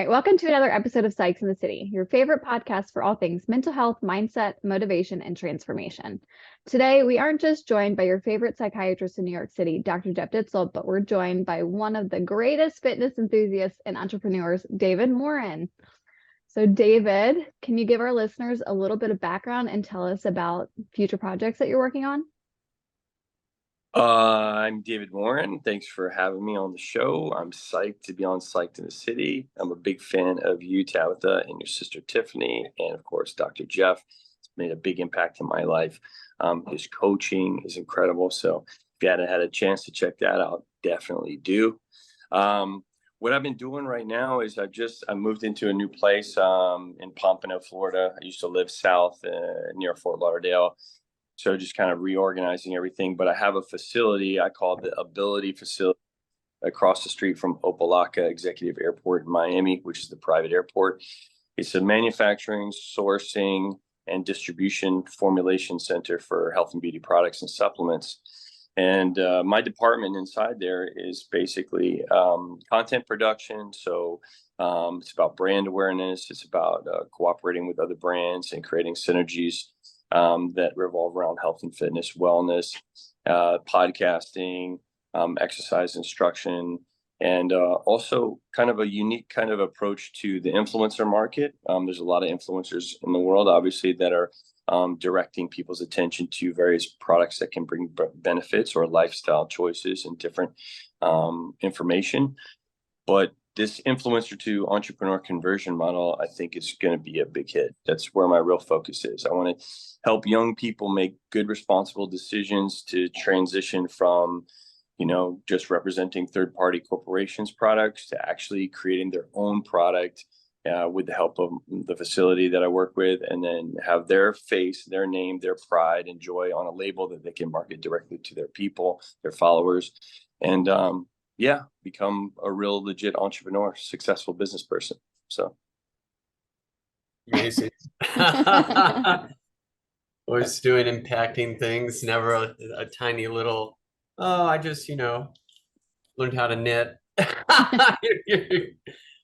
right, welcome to another episode of Psychs in the City, your favorite podcast for all things mental health, mindset, motivation, and transformation. Today, we aren't just joined by your favorite psychiatrist in New York City, Dr. Jeff Ditzell, but we're joined by one of the greatest fitness enthusiasts and entrepreneurs, David Morin. So David, can you give our listeners a little bit of background and tell us about future projects that you're working on? I'm David Morin. Thanks for having me on the show. I'm psyched to be on Psyched in the City. I'm a big fan of you, Tabatha, and your sister Tiffany, and of course, Dr. Jeff. It's made a big impact in my life. His coaching is incredible. So if you hadn't had a chance to check that out, definitely do. What I've been doing right now is I moved into a new place in Pompano, Florida. I used to live south near Fort Lauderdale. So just kind of reorganizing everything. But I have a facility I call the Ability Facility across the street from Opa-locka Executive Airport in Miami, which is the private airport. It's a manufacturing, sourcing, and distribution formulation center for health and beauty products and supplements. And my department inside there is basically content production. So it's about brand awareness. It's about cooperating with other brands and creating synergies that revolve around health and fitness, wellness, podcasting, exercise instruction, and also kind of a unique kind of approach to the influencer market. There's a lot of influencers in the world, obviously, that are directing people's attention to various products that can bring benefits or lifestyle choices and different information. But this influencer to entrepreneur conversion model, I think, is going to be a big hit. That's where my real focus is. I want to help young people make good, responsible decisions to transition from, just representing third-party corporations' products to actually creating their own product with the help of the facility that I work with, and then have their face, their name, their pride and joy on a label that they can market directly to their people, their followers, and become a real legit entrepreneur, successful business person. So amazing. Always doing impacting things, never a tiny little, I just, learned how to knit. You're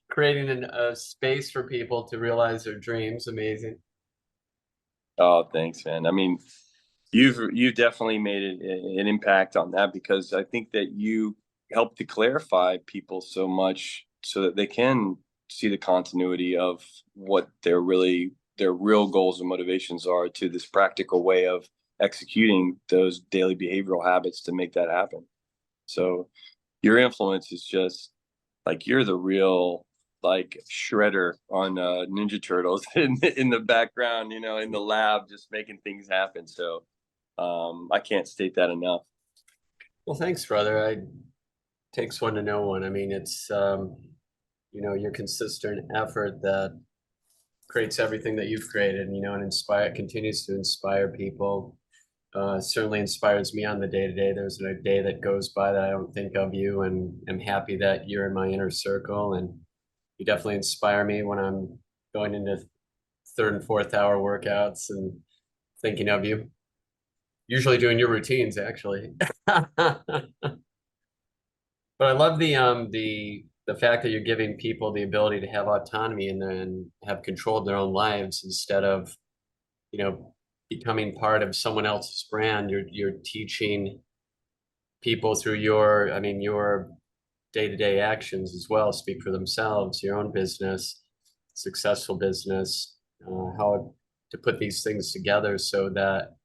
creating a space for people to realize their dreams. Amazing. Oh, thanks, man. I mean, you've definitely made an impact on that, because I think that you help to clarify people so much so that they can see the continuity of what their real goals and motivations are to this practical way of executing those daily behavioral habits to make that happen. So your influence is just like, you're the real Shredder on Ninja Turtles in the background, in the lab, just making things happen. So I can't state that enough. Well, thanks, brother. Takes one to know one. I mean, it's your consistent effort that creates everything that you've created, and continues to inspire people. Certainly inspires me on the day-to-day. There's no day that goes by that I don't think of you, and I'm happy that you're in my inner circle, and you definitely inspire me when I'm going into third and fourth hour workouts and thinking of you. Usually doing your routines, actually. But I love the fact that you're giving people the ability to have autonomy and then have control of their own lives instead of, becoming part of someone else's brand. You're teaching people through your day-to-day actions as well speak for themselves, your own business, successful business, how to put these things together so that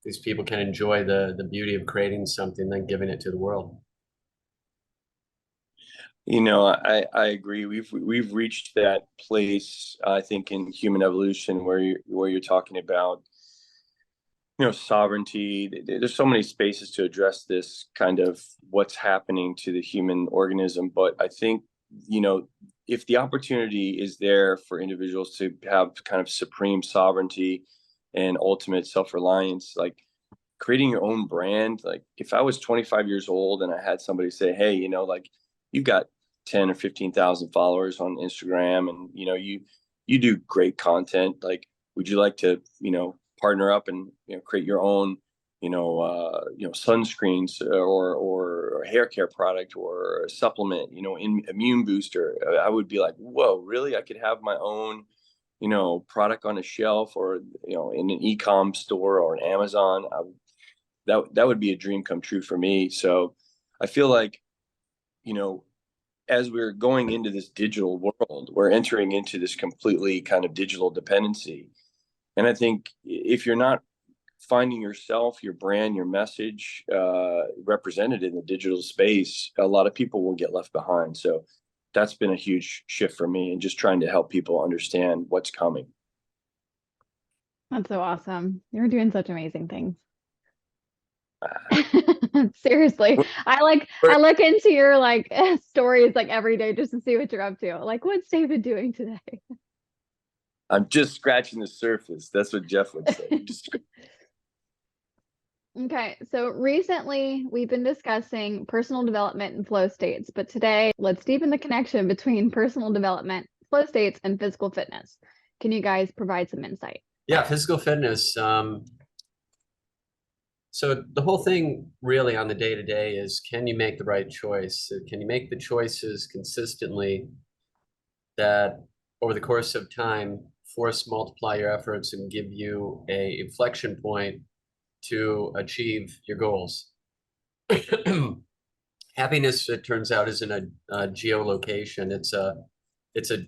these people can enjoy the beauty of creating something, then giving it to the world. I agree. We've reached that place, I think, in human evolution where you're talking about, sovereignty. There's so many spaces to address this kind of what's happening to the human organism. But I think, if the opportunity is there for individuals to have kind of supreme sovereignty and ultimate self-reliance, like creating your own brand. Like if I was 25 years old and I had somebody say, hey, you've got 10 or 15,000 followers on Instagram, and, you do great content. Like, would you like to, partner up and, create your own, sunscreens or a hair care product or a supplement, immune booster, I would be like, whoa, really? I could have my own, product on a shelf, or, in an e-com store or an Amazon. That would be a dream come true for me. So I feel like, as we're going into this digital world, we're entering into this completely kind of digital dependency. And I think if you're not finding yourself, your brand, your message represented in the digital space, a lot of people will get left behind. So that's been a huge shift for me, and just trying to help people understand what's coming. That's so awesome. You're doing such amazing things. Seriously, I look into your stories every day just to see what you're up to. Like, what's David doing today? I'm just scratching the surface. That's what Jeff would say. Okay, so recently we've been discussing personal development and flow states, but today let's deepen the connection between personal development, flow states, and physical fitness. Can you guys provide some insight? Yeah, physical fitness. So the whole thing really on the day-to-day is, can you make the right choice? Can you make the choices consistently that over the course of time force multiply your efforts and give you a inflection point to achieve your goals? Happiness, it turns out, isn't a geolocation. It's a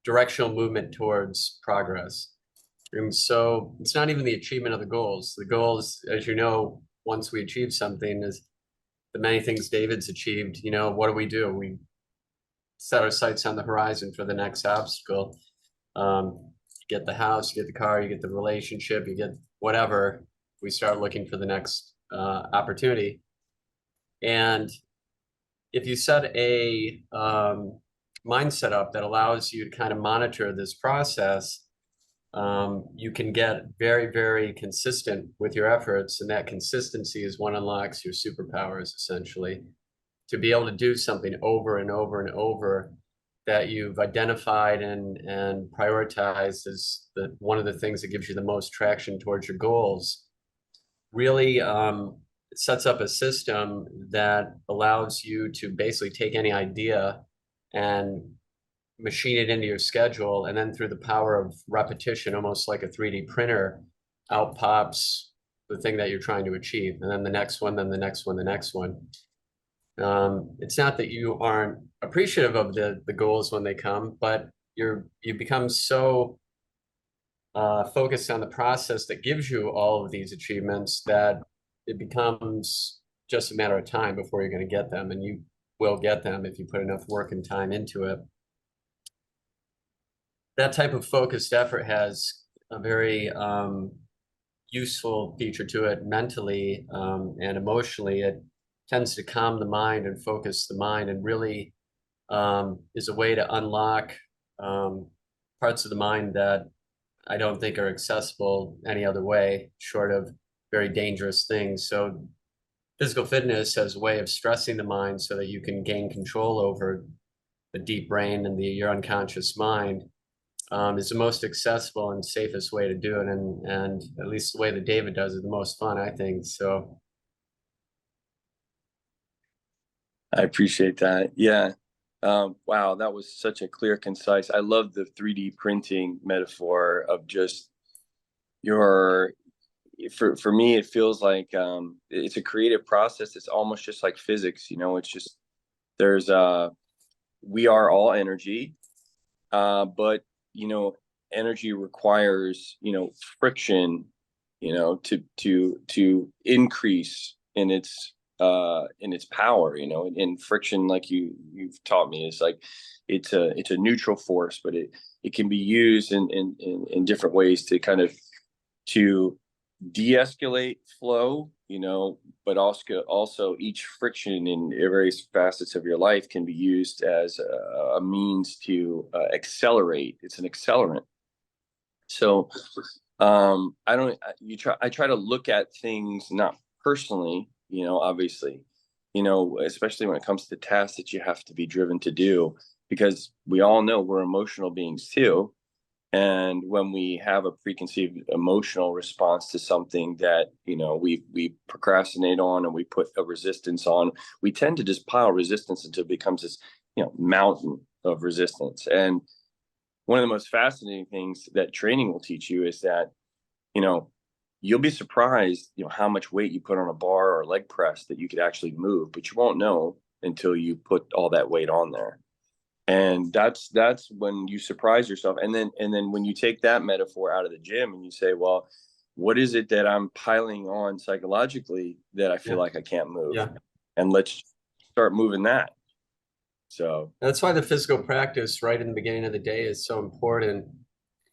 directional movement towards progress. And so it's not even the achievement of the goals. The goals, as you know, once we achieve something, is the many things David's achieved. What do? We set our sights on the horizon for the next obstacle. You get the house, you get the car, you get the relationship, you get whatever. We start looking for the next opportunity. And if you set a mindset up that allows you to kind of monitor this process, you can get very, very consistent with your efforts. And that consistency is what unlocks your superpowers, essentially, to be able to do something over and over and over that you've identified and prioritized as one of the things that gives you the most traction towards your goals. Really it sets up a system that allows you to basically take any idea and machine it into your schedule, and then through the power of repetition, almost like a 3D printer, out pops the thing that you're trying to achieve, and then the next one, then the next one, the next one. It's not that you aren't appreciative of the goals when they come, but you become so focused on the process that gives you all of these achievements that it becomes just a matter of time before you're going to get them, and you will get them if you put enough work and time into it. That type of focused effort has a very useful feature to it mentally and emotionally. It tends to calm the mind and focus the mind, and really is a way to unlock parts of the mind that I don't think are accessible any other way, short of very dangerous things. So physical fitness as a way of stressing the mind so that you can gain control over the deep brain and your unconscious mind is the most accessible and safest way to do it. And at least the way that David does it, the most fun, I think. So I appreciate that. Yeah. Wow, that was such a clear, concise. I love the 3D printing metaphor of just for me, it feels like it's a creative process. It's almost just like physics, it's just we are all energy, but energy requires friction, to increase in its power, and friction, like you've taught me, is like it's a neutral force, but it can be used in different ways to kind of to de-escalate flow, but also each friction in various facets of your life can be used as a means to accelerate. It's an accelerant. So I try to look at things not personally, obviously, especially when it comes to tasks that you have to be driven to do, because we all know we're emotional beings too. And when we have a preconceived emotional response to something that, we procrastinate on and we put a resistance on, we tend to just pile resistance until it becomes this, mountain of resistance. And one of the most fascinating things that training will teach you is that, you'll be surprised, how much weight you put on a bar or leg press that you could actually move, but you won't know until you put all that weight on there. And that's when you surprise yourself. And then when you take that metaphor out of the gym and you say, well, what is it that I'm piling on psychologically that I feel like I can't move? Yeah. And let's start moving that. So that's why the physical practice right in the beginning of the day is so important.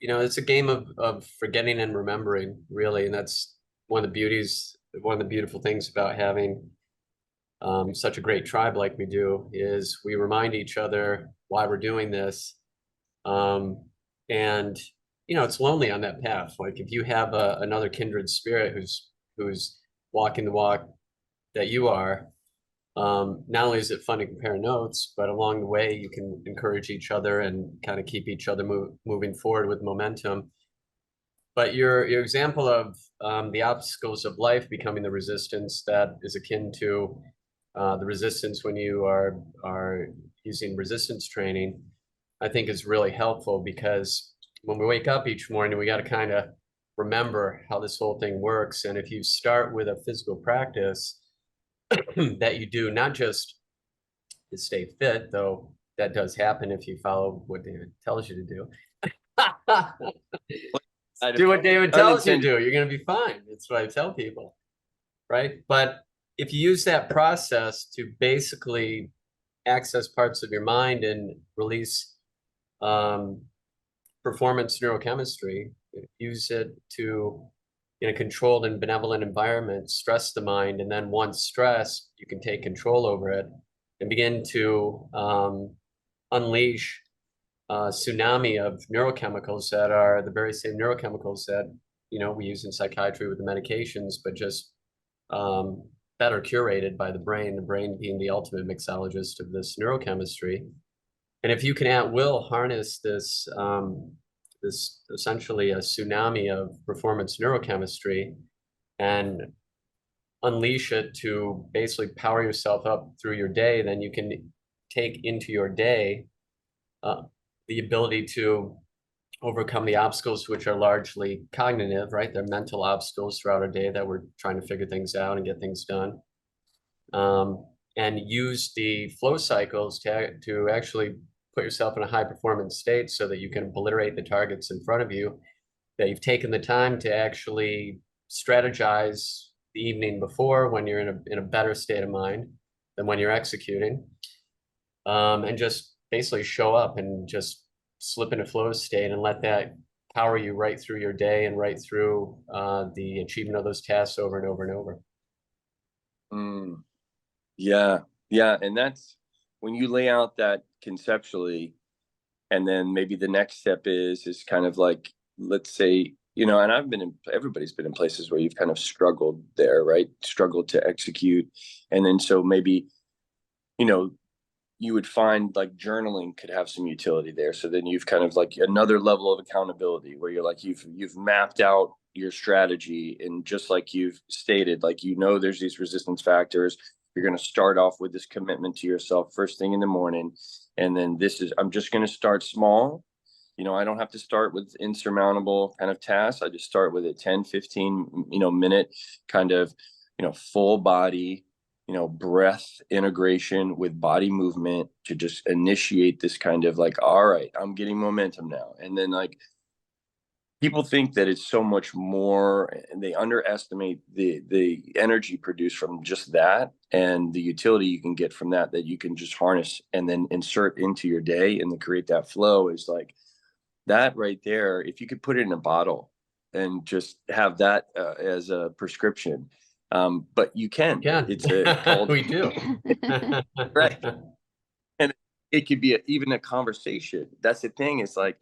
It's a game of forgetting and remembering, really. And that's one of the beautiful things about having such a great tribe like we do, is we remind each other why we're doing this. And it's lonely on that path. Like if you have another kindred spirit who's walking the walk that you are, not only is it fun to compare notes, but along the way you can encourage each other and kind of keep each other moving forward with momentum. But your example of the obstacles of life becoming the resistance, that is akin to the resistance when you are using resistance training, I think is really helpful, because when we wake up each morning, we got to kind of remember how this whole thing works. And if you start with a physical practice that you do, not just to stay fit, though that does happen if you follow what David tells you to do. Do what David tells you to do. You're going to be fine. That's what I tell people, right? But if you use that process to basically access parts of your mind and release performance neurochemistry, use it to, in a controlled and benevolent environment, stress the mind. And then once stressed, you can take control over it and begin to unleash a tsunami of neurochemicals that are the very same neurochemicals that, we use in psychiatry with the medications, but just better curated by the brain being the ultimate mixologist of this neurochemistry. And if you can at will harness this essentially a tsunami of performance neurochemistry and unleash it to basically power yourself up through your day, then you can take into your day the ability to overcome the obstacles, which are largely cognitive, right? They're mental obstacles throughout our day that we're trying to figure things out and get things done. And use the flow cycles to actually put yourself in a high performance state so that you can obliterate the targets in front of you, that you've taken the time to actually strategize the evening before, when you're in a better state of mind than when you're executing, and just basically show up and just slip into flow state and let that power you right through your day and right through the achievement of those tasks over and over and over. Yeah. And that's when you lay out that conceptually, and then maybe the next step is kind of like, let's say, and everybody's been in places where you've kind of struggled there, right? Struggled to execute. And then so maybe, you would find like journaling could have some utility there. So then you've kind of like another level of accountability where you're like, you've mapped out your strategy. And just like you've stated, like, there's these resistance factors. You're going to start off with this commitment to yourself first thing in the morning. And then I'm just going to start small. I don't have to start with insurmountable kind of tasks. I just start with a 10, 15, minute kind of, full body, breath integration with body movement to just initiate this kind of like, all right, I'm getting momentum now. And then like, people think that it's so much more, and they underestimate the energy produced from just that and the utility you can get from that you can just harness and then insert into your day and then create that flow. Is like that right there. If you could put it in a bottle and just have that as a prescription, but you can. It's called. We do. Right. And it could be even a conversation. That's the thing. It's like,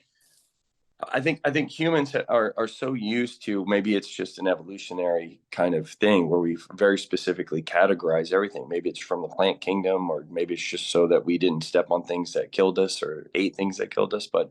I think humans are so used to, maybe it's just an evolutionary kind of thing where we very specifically categorize everything. Maybe it's from the plant kingdom, or maybe it's just so that we didn't step on things that killed us or ate things that killed us. But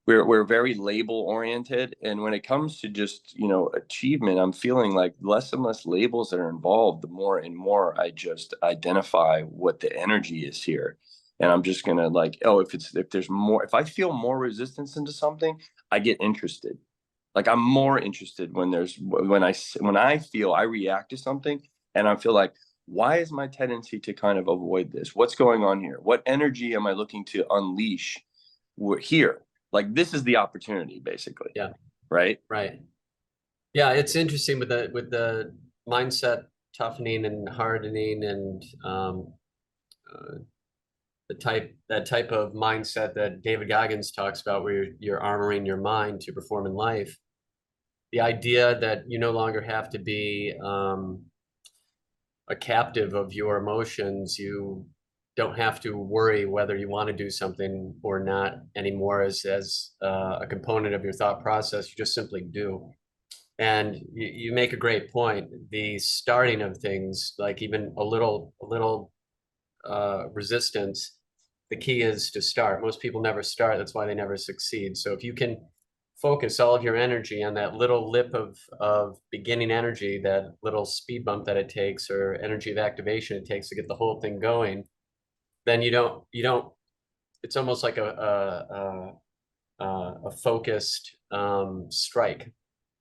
we're very label oriented, and when it comes to just, you know, achievement, I'm feeling like less and less labels that are involved, the more and more I just identify what the energy is here. And I'm just gonna like, oh, if there's more, if I feel more resistance into something, I get interested. Like I'm more interested when I feel I react to something and I feel like, why is my tendency to kind of avoid this? What's going on here? What energy am I looking to unleash here? Like this is the opportunity, basically. Yeah. Right. Right. Yeah, it's interesting with the mindset toughening and hardening and that type of mindset that David Goggins talks about, where you're armoring your mind to perform in life. The idea that you no longer have to be a captive of your emotions. You don't have to worry whether you want to do something or not anymore as a component of your thought process. You just simply do. And you make a great point. The starting of things, like even a little resistance, the key is to start. Most people never start. That's why they never succeed. So if you can focus all of your energy on that little lip of beginning energy, that little speed bump that it takes, or energy of activation it takes to get the whole thing going, then you don't, it's almost like a focused strike.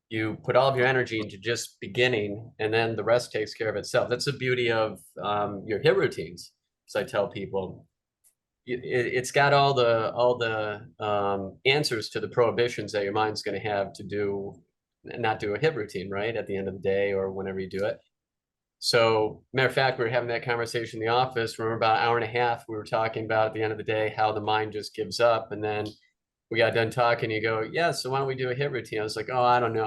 You put all of your energy into just beginning, and then the rest takes care of itself. That's the beauty of your HIIT routines. As I tell people, it's got all the answers to the prohibitions that your mind's going to have to do, not do a HIIT routine, right, at the end of the day or whenever you do it. So, matter of fact, we were having that conversation in the office. Remember, about an hour and a half, we were talking about at the end of the day how the mind just gives up, and then we got done talking. You go, yeah, so why don't we do a HIIT routine? I was like, oh, I don't know.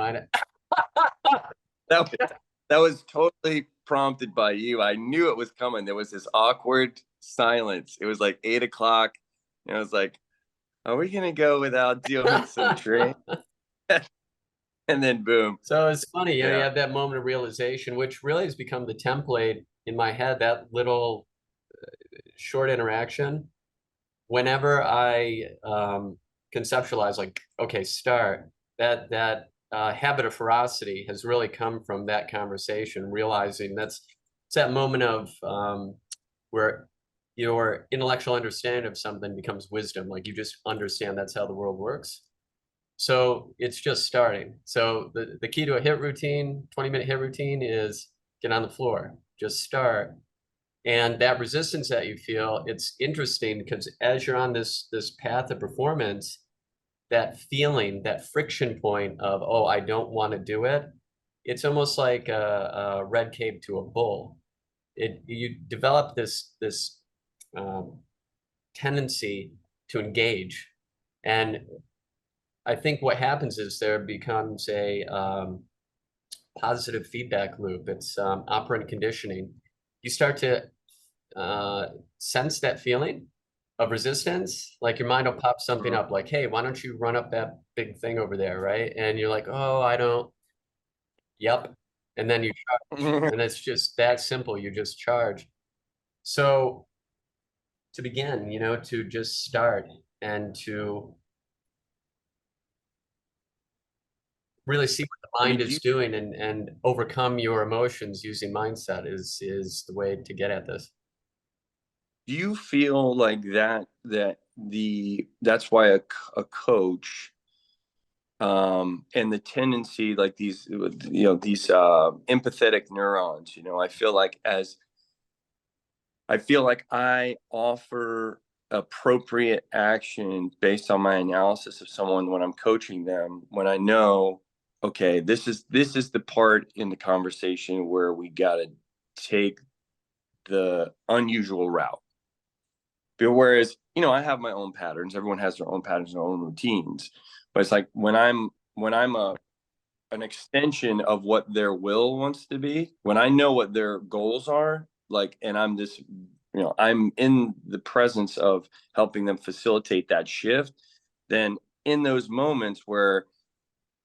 That was totally prompted by you. I knew it was coming. There was this awkward silence. It was like 8 o'clock, and I was like, "Are we gonna go without doing some training?" And then boom. So it's funny, you know, Yeah. you have that moment of realization, which really has become the template in my head. That little short interaction. Whenever I conceptualize, like, okay, start, that habit of ferocity has really come from that conversation, realizing it's that moment of where your intellectual understanding of something becomes wisdom. Like you just understand that's how the world works. So it's just starting. So the key to a HIIT routine, 20-minute HIIT routine, is get on the floor, just start. And that resistance that you feel, it's interesting because as you're on this path of performance, that feeling, that friction point of, oh, I don't want to do it, it's almost like a red cape to a bull. You develop this tendency to engage. And I think what happens is there becomes a positive feedback loop. It's operant conditioning. You start to sense that feeling of resistance, like your mind will pop something up like, hey, why don't you run up that big thing over there, right? And you're like, oh, I don't. Yep. And then you charge. And it's just that simple. You just charge. So to begin, you know, to just start and to really see what the mind is doing and overcome your emotions using mindset is the way to get at this. Do you feel like that's why a coach and the tendency, like these, you know, these empathetic neurons, you know, I feel like I offer appropriate action based on my analysis of someone when I'm coaching them, when I know, okay, this is the part in the conversation where we got to take the unusual route. But whereas, you know, I have my own patterns. Everyone has their own patterns, their own routines. But it's like when I'm an extension of what their will wants to be, when I know what their goals are, like, and I'm this, you know, I'm in the presence of helping them facilitate that shift, then in those moments where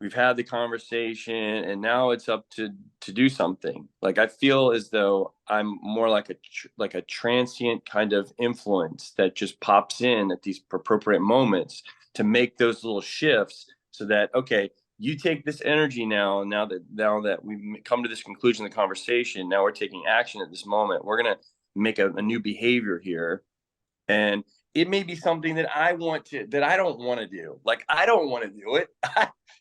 we've had the conversation and now it's up to do something, like I feel as though I'm more like a transient kind of influence that just pops in at these appropriate moments to make those little shifts so that, okay, you take this energy now that we've come to this conclusion of the conversation, now we're taking action at this moment. We're going to make a new behavior here. And it may be something that I don't want to do. Like, I don't want to do it.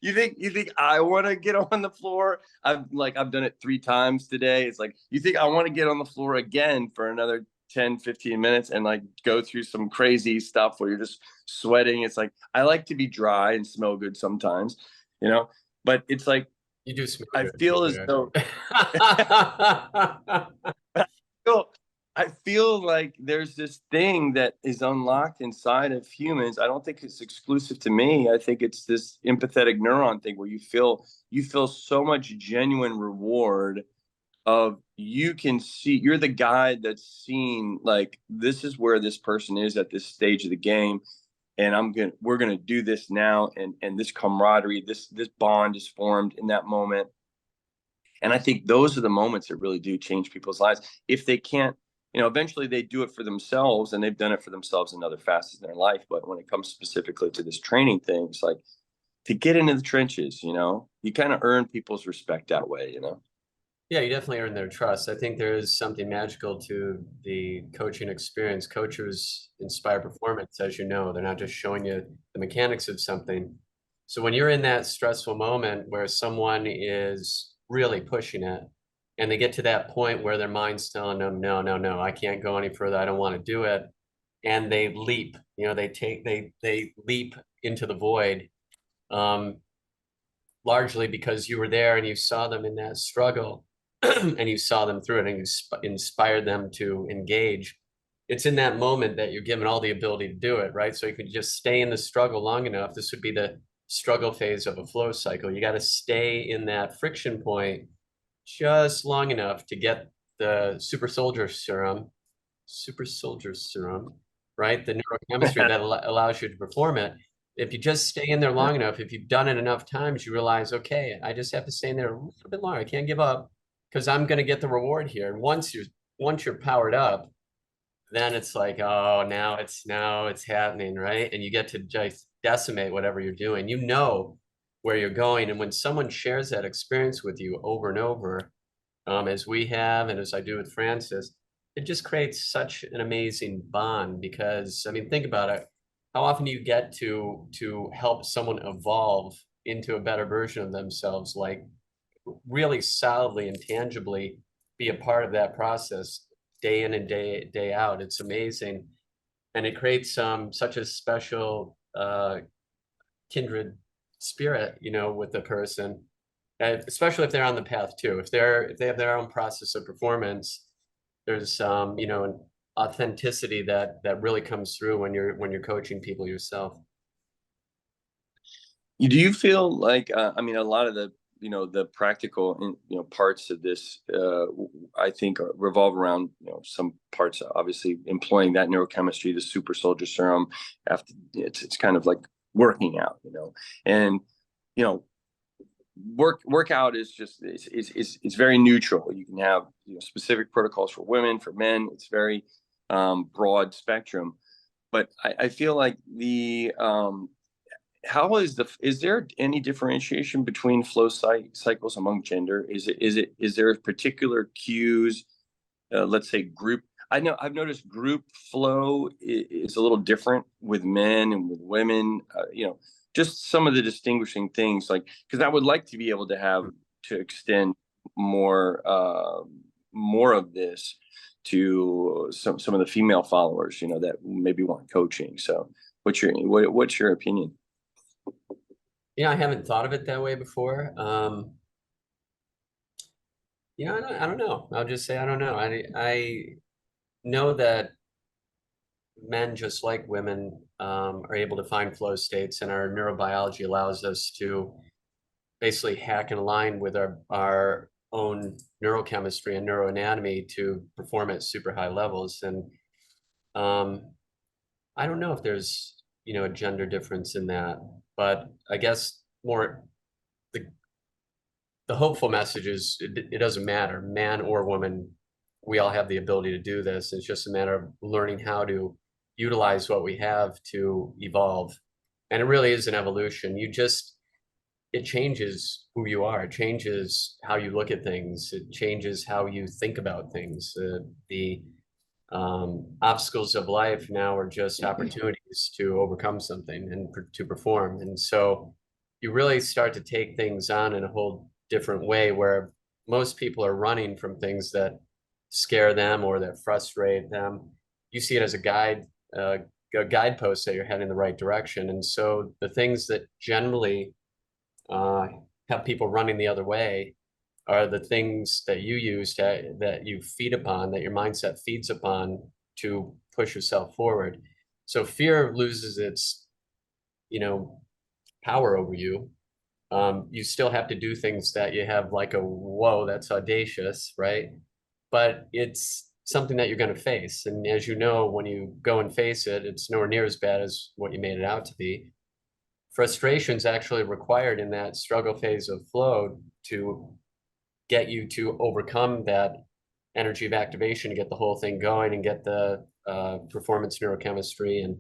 You think I want to get on the floor? I've done it 3 times today. It's like, you think I want to get on the floor again for another 10, 15 minutes and like go through some crazy stuff where you're just sweating? It's like, I like to be dry and smell good sometimes, but it's like, you do smell I good, feel as though I feel like there's this thing that is unlocked inside of humans. I don't think it's exclusive to me. I think it's this empathetic neuron thing where you feel so much genuine reward of, you can see, you're the guy that's seen, like, this is where this person is at this stage of the game, and we're gonna do this now, and this camaraderie, this bond is formed in that moment. And I think those are the moments that really do change people's lives. If they can't, eventually they do it for themselves, and they've done it for themselves in other facets in their life. But when it comes specifically to this training thing, it's like, to get into the trenches, you kind of earn people's respect that way, Yeah, you definitely earn their trust. I think there is something magical to the coaching experience. Coaches inspire performance, as you know. They're not just showing you the mechanics of something. So when you're in that stressful moment where someone is really pushing it, and they get to that point where their mind's telling them, no, I can't go any further, I don't want to do it, and they leap, they leap into the void, largely because you were there and you saw them in that struggle and you saw them through it, and you inspired them to engage. It's in that moment that you're given all the ability to do it, right? So you could just stay in the struggle long enough. This would be the struggle phase of a flow cycle. You got to stay in that friction point just long enough to get the super soldier serum, right? The neurochemistry that allows you to perform it. If you just stay in there long enough, if you've done it enough times, you realize, okay, I just have to stay in there a little bit longer. I can't give up, because I'm going to get the reward here. And once you're powered up, then it's like, oh, now it's happening, right? And you get to just decimate whatever you're doing. You know where you're going. And when someone shares that experience with you over and over, as we have, and as I do with Francis, it just creates such an amazing bond. Because, I mean, think about it. How often do you get to help someone evolve into a better version of themselves, like really solidly and tangibly be a part of that process day in and day out? It's amazing. And it creates such a special kindred spirit, with the person, especially if they're on the path too. If they have their own process of performance, there's an authenticity that really comes through when you're coaching people yourself. Do you feel like, a lot of the practical, parts of this, I think revolve around, some parts, obviously employing that neurochemistry, the super soldier serum, after it's kind of like working out, and, workout is just, it's very neutral. You can have, specific protocols for women, for men. It's very, broad spectrum, but I feel like is there any differentiation between flow cycles among gender? Is there particular cues? Let's say group. I've noticed group flow is a little different with men and with women. Just some of the distinguishing things, like, because I would like to be able to extend more of this to some of the female followers, that maybe want coaching. So, what's your opinion? I haven't thought of it that way before. I don't know. I'll just say I don't know. I know that men, just like women, are able to find flow states, and our neurobiology allows us to basically hack and align with our own neurochemistry and neuroanatomy to perform at super high levels. And I don't know if there's a gender difference in that, but I guess more the hopeful message is it doesn't matter, man or woman, we all have the ability to do this. It's just a matter of learning how to utilize what we have to evolve. And it really is an evolution. It changes who you are. It changes how you look at things. It changes how you think about things. The obstacles of life now are just opportunities to overcome something and to perform. And so you really start to take things on in a whole different way, where most people are running from things that scare them or that frustrate them. You see it as a guidepost that you're heading in the right direction. And so the things that generally uh, have people running the other way are the things that you use that you feed upon, that your mindset feeds upon to push yourself forward. So fear loses its, power over you. You still have to do things that you have like a, whoa, that's audacious, right? But it's something that you're going to face. And as you know, when you go and face it, it's nowhere near as bad as what you made it out to be. Frustration is actually required in that struggle phase of flow to get you to overcome that energy of activation, to get the whole thing going and get the performance neurochemistry and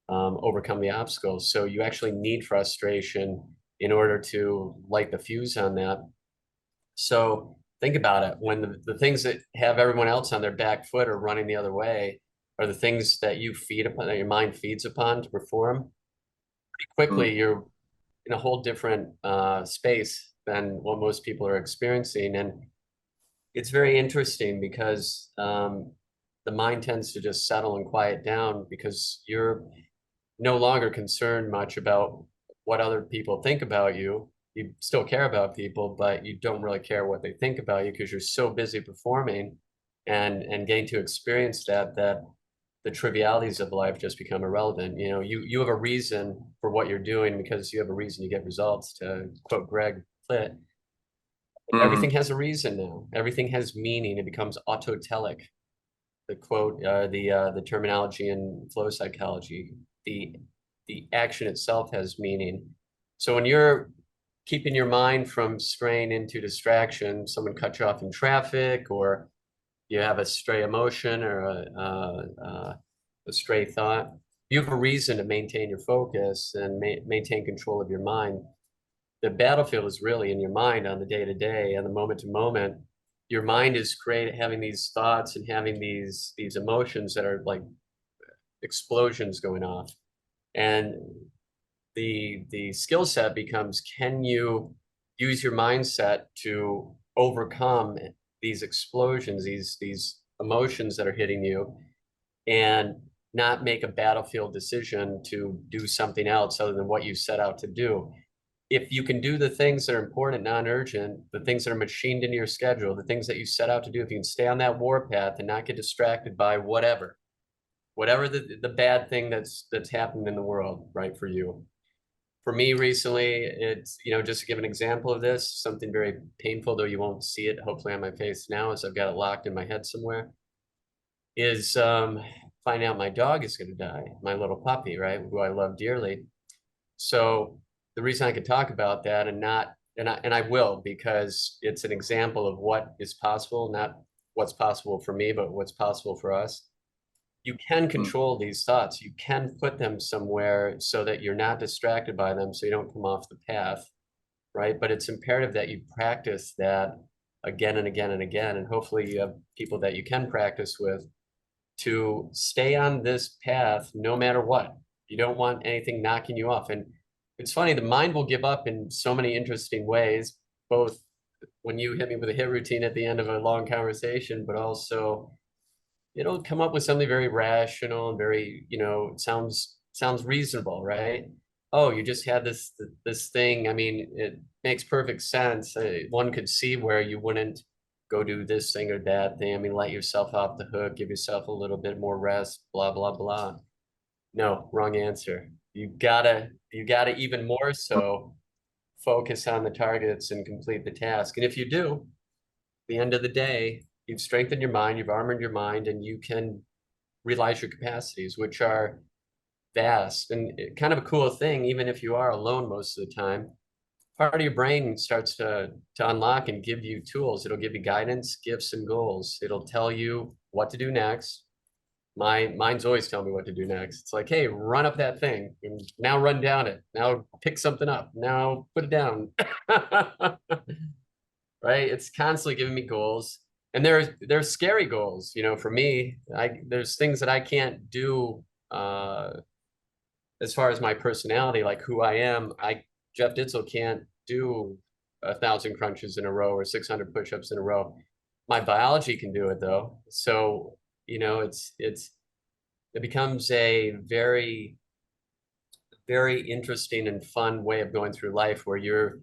overcome the obstacles. So you actually need frustration in order to light the fuse on that. So think about it. When the things that have everyone else on their back foot or running the other way are the things that you feed upon, that your mind feeds upon to perform, pretty quickly you're in a whole different space than what most people are experiencing. And it's very interesting because the mind tends to just settle and quiet down because you're no longer concerned much about what other people think about you. You still care about people, but you don't really care what they think about you because you're so busy performing and getting to experience that the trivialities of life just become irrelevant. You have a reason for what you're doing because you have a reason to get results. To quote Greg Plitt, everything has a reason now. Everything has meaning. It becomes autotelic. The quote, the terminology in flow psychology, the action itself has meaning. So when you're keeping your mind from straying into distraction, someone cut you off in traffic, or you have a stray emotion or a stray thought, you have a reason to maintain your focus and maintain control of your mind. The battlefield is really in your mind on the day-to-day and the moment-to-moment. Your mind is having these thoughts and having these emotions that are like explosions going off. And the skill set becomes, can you use your mindset to overcome these explosions, these emotions that are hitting you, and not make a battlefield decision to do something else other than what you set out to do. If you can do the things that are important, non-urgent, the things that are machined into your schedule, the things that you set out to do, if you can stay on that warpath and not get distracted by whatever the bad thing that's happened in the world, right, for you. For me recently, it's, just to give an example of this, something very painful, though you won't see it hopefully on my face now, as I've got it locked in my head somewhere, is finding out my dog is going to die, my little puppy, right, who I love dearly. So the reason I could talk about that and I will, because it's an example of what is possible, not what's possible for me, but what's possible for us. You can control these thoughts. You can put them somewhere so that you're not distracted by them, so you don't come off the path, right? But it's imperative that you practice that again and again and again. And hopefully you have people that you can practice with to stay on this path no matter what. You don't want anything knocking you off. And it's funny, the mind will give up in so many interesting ways, both when you hit me with a hit routine at the end of a long conversation, but also it'll come up with something very rational and very, sounds reasonable, right? Oh, you just had this thing. I mean, it makes perfect sense. One could see where you wouldn't go do this thing or that thing. I mean, let yourself off the hook, give yourself a little bit more rest, blah, blah, blah. No, wrong answer. You gotta even more so focus on the targets and complete the task. And if you do, at the end of the day, you've strengthened your mind, you've armored your mind, and you can realize your capacities, which are vast. And kind of a cool thing, even if you are alone most of the time, part of your brain starts to unlock and give you tools. It'll give you guidance, gifts, and goals. It'll tell you what to do next. Mine's always telling me what to do next. It's like, hey, run up that thing, and now run down it. Now pick something up. Now put it down. Right? It's constantly giving me goals. And there's scary goals. You know, for me, there's things that I can't do as far as my personality, like who I am. Jeff Ditzell can't do 1,000 crunches in a row or 600 push-ups in a row. My biology can do it though. So, you know, it becomes a very, very interesting and fun way of going through life where you're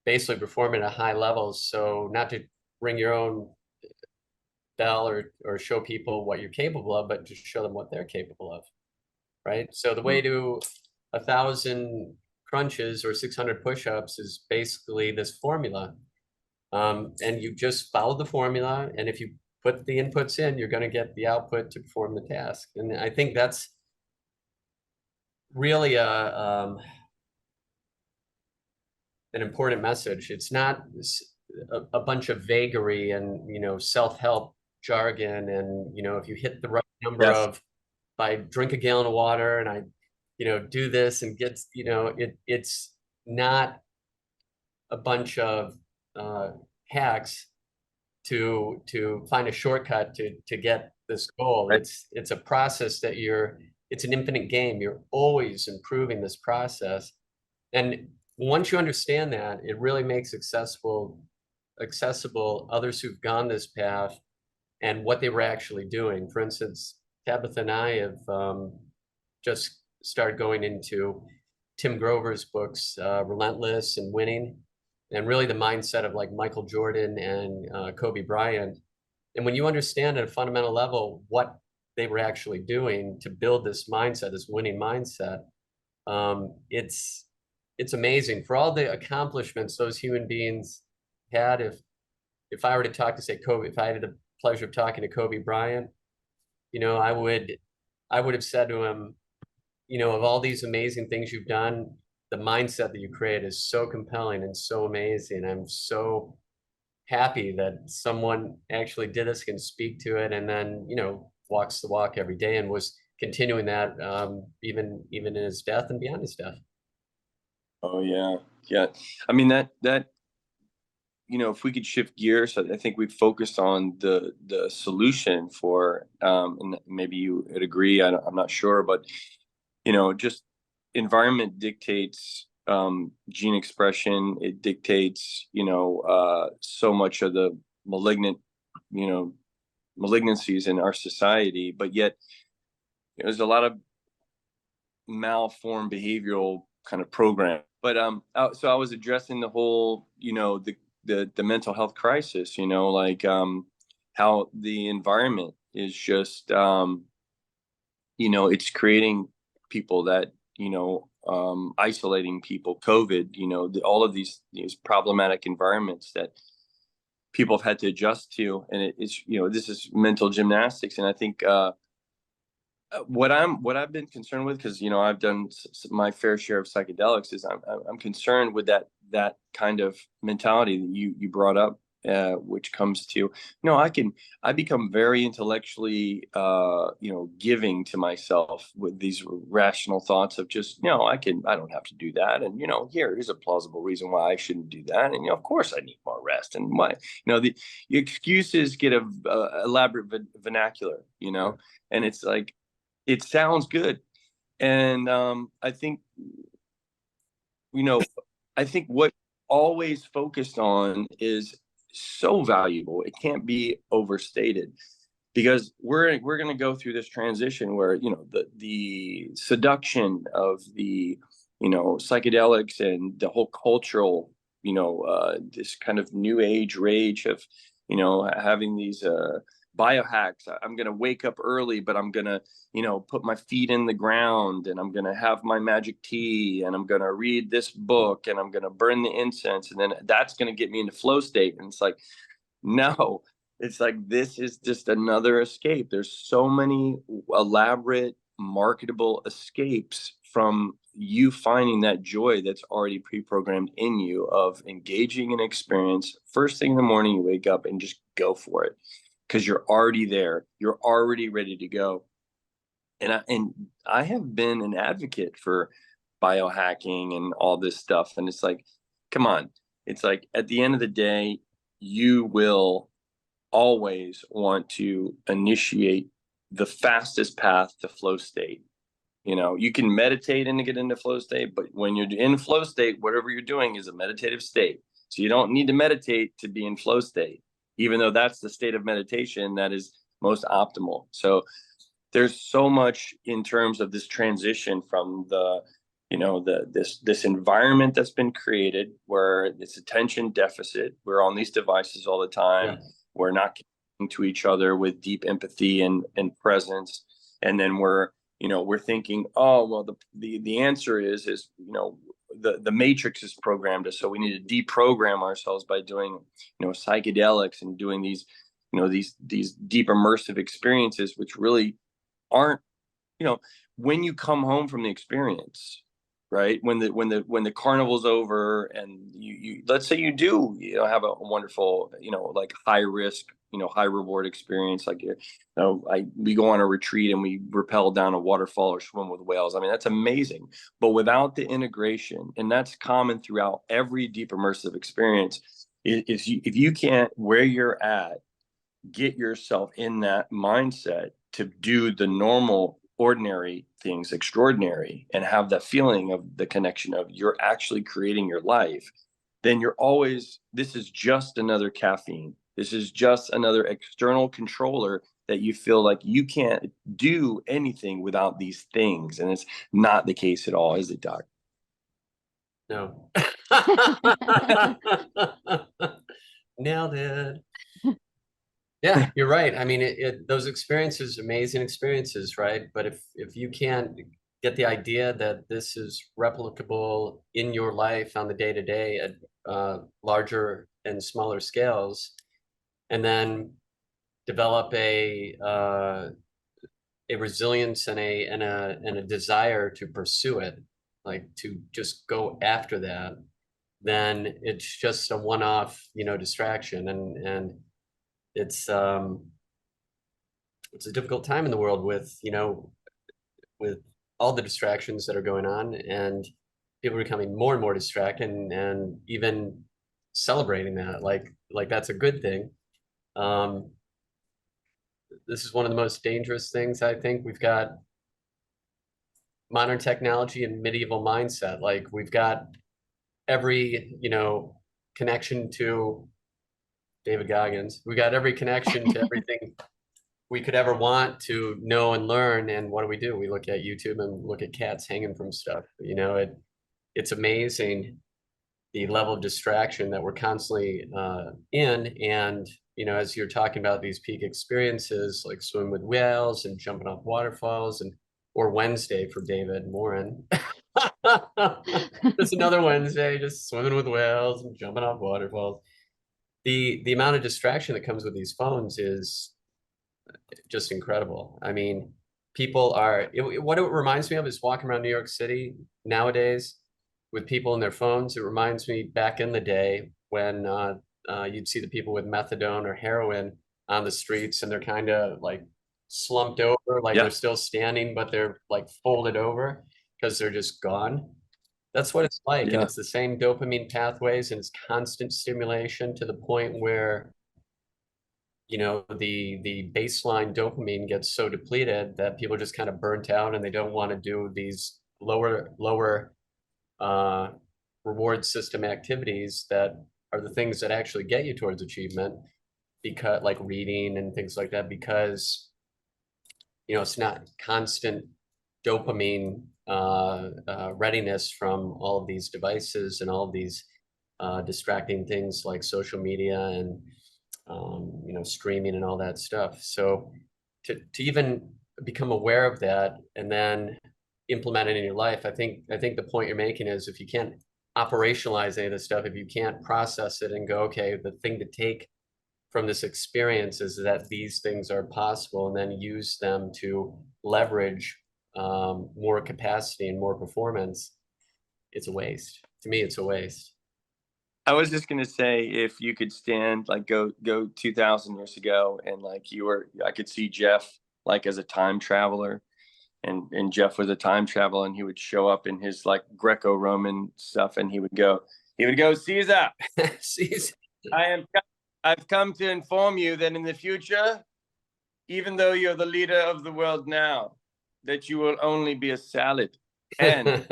basically performing at high levels. So not to ring your own bell or show people what you're capable of, but to show them what they're capable of. Right. So the way to 1,000 crunches or 600 push-ups is basically this formula. And you just follow the formula. And if you put the inputs in, you're going to get the output to perform the task. And I think that's really an important message. It's not a bunch of vagary and, you know, self-help jargon. And, you know, if you hit the right number Yes. of, if I drink a gallon of water and I, you know, do this and get, you know, it's not a bunch of hacks to find a shortcut to get this goal. Right. It's a process that it's an infinite game. You're always improving this process. And once you understand that, it really makes accessible others who've gone this path and what they were actually doing. For instance, Tabatha and I have just started going into Tim Grover's books, Relentless and Winning, and really the mindset of like Michael Jordan and Kobe Bryant. And when you understand at a fundamental level what they were actually doing to build this mindset, this winning mindset, it's amazing for all the accomplishments those human beings had. If I were to talk to, say, Kobe, if I had the pleasure of talking to Kobe Bryant, you know, I would have said to him, you know, of all these amazing things you've done, the mindset that you create is so compelling and so amazing. I'm so happy that someone actually did this, can speak to it, and then, you know, walks the walk every day and was continuing that even in his death and beyond his death. Oh yeah. Yeah. I mean, that you know, if we could shift gears, I think we've focused on the solution for, and maybe you would agree, I'm not sure, but, you know, just environment dictates gene expression. It dictates, you know, so much of the you know, malignancies in our society, but yet there's a lot of malformed behavioral kind of program. But so I was addressing the whole, you know, the mental health crisis, you know, like how the environment is just, you know, it's creating people that, you know, isolating people, COVID, you know, all of these problematic environments that people have had to adjust to. And it's, you know, this is mental gymnastics. And I think what I've been concerned with, because, you know, I've done my fair share of psychedelics, is I'm concerned with that kind of mentality that you brought up, which comes to, you know, I become very intellectually, you know, giving to myself with these rational thoughts of just, you know, I don't have to do that. And, you know, here's a plausible reason why I shouldn't do that. And, you know, of course I need more rest. And why, you know, the excuses get a elaborate vernacular, you know, and it's like, it sounds good. And I think, you know, I think what always focused on is so valuable. It can't be overstated, because we're going to go through this transition where, you know, the seduction of the, you know, psychedelics and the whole cultural, you know, this kind of new age rage of, you know, having these biohacks. I'm going to wake up early, but I'm going to, you know, put my feet in the ground, and I'm going to have my magic tea, and I'm going to read this book, and I'm going to burn the incense. And then that's going to get me into flow state. And it's like, no, it's like, this is just another escape. There's so many elaborate, marketable escapes from you finding that joy that's already pre-programmed in you of engaging in experience. First thing in the morning, you wake up and just go for it, because you're already there. You're already ready to go. and I have been an advocate for biohacking and all this stuff. And it's like, come on. It's like at the end of the day, you will always want to initiate the fastest path to flow state. You can meditate and get into flow state, but when you're in flow state, whatever you're doing is a meditative state. So you don't need to meditate to be in flow state, even though that's the state of meditation that is most optimal. So there's so much in terms of this transition from this environment that's been created where it's attention deficit. We're on these devices all the time. Yeah. We're not connecting to each other with deep empathy and presence. And then we're thinking, oh, well, the answer is the matrix is programmed us. So we need to deprogram ourselves by doing, psychedelics and doing these deep immersive experiences, which really aren't, when you come home from the experience, right? When the carnival's over and you let's say you do, have a wonderful, like high risk, high reward experience. Like, we go on a retreat and we rappel down a waterfall or swim with whales. I mean, that's amazing. But without the integration, and that's common throughout every deep immersive experience, is if you can't, where you're at, get yourself in that mindset to do the normal, ordinary things extraordinary and have that feeling of the connection of you're actually creating your life, then this is just another caffeine. This is just another external controller that you feel like you can't do anything without these things. And it's not the case at all, is it, Doc? No. Nailed it. Yeah, you're right. I mean, those experiences, amazing experiences, right? But if you can't get the idea that this is replicable in your life on the day-to-day at larger and smaller scales, and then develop a resilience and a desire to pursue it, like to just go after that, then it's just a one-off, distraction, and it's a difficult time in the world with all the distractions that are going on, and people are becoming more and more distracted, and even celebrating that like that's a good thing. This is one of the most dangerous things. I think we've got modern technology and medieval mindset. Like, we've got every connection to David Goggins. We got every connection to everything we could ever want to know and learn. And what do? We look at YouTube and look at cats hanging from stuff. It's amazing the level of distraction that we're constantly in. And, as you're talking about these peak experiences, like swim with whales and jumping off waterfalls, or Wednesday for David Morin. Just another Wednesday, just swimming with whales and jumping off waterfalls. The amount of distraction that comes with these phones is just incredible. I mean, people are, what it reminds me of is walking around New York City nowadays with people in their phones. It reminds me back in the day when you'd see the people with methadone or heroin on the streets, and they're kind of like slumped over, like they're still standing, but they're like folded over because they're just gone. That's what it's like. And it's the same dopamine pathways, and it's constant stimulation to the point where, the baseline dopamine gets so depleted that people are just kind of burnt out, and they don't want to do these lower reward system activities that are the things that actually get you towards achievement, because like reading and things like that, because it's not constant dopamine readiness from all of these devices and all of these distracting things like social media and streaming and all that stuff. So to even become aware of that and then implement it in your life, I think the point you're making is, if you can't operationalize any of this stuff, if you can't process it and go, okay, the thing to take from this experience is that these things are possible, and then use them to leverage more capacity and more performance, it's a waste. To me, it's a waste. I was just going to say, if you could stand, like go 2000 years ago, and like I could see Jeff like as a time traveler, and Jeff was a time traveler, and he would show up in his like Greco-Roman stuff, and he would go, Caesar, Caesar. I've come to inform you that in the future, even though you're the leader of the world now, that you will only be a salad, and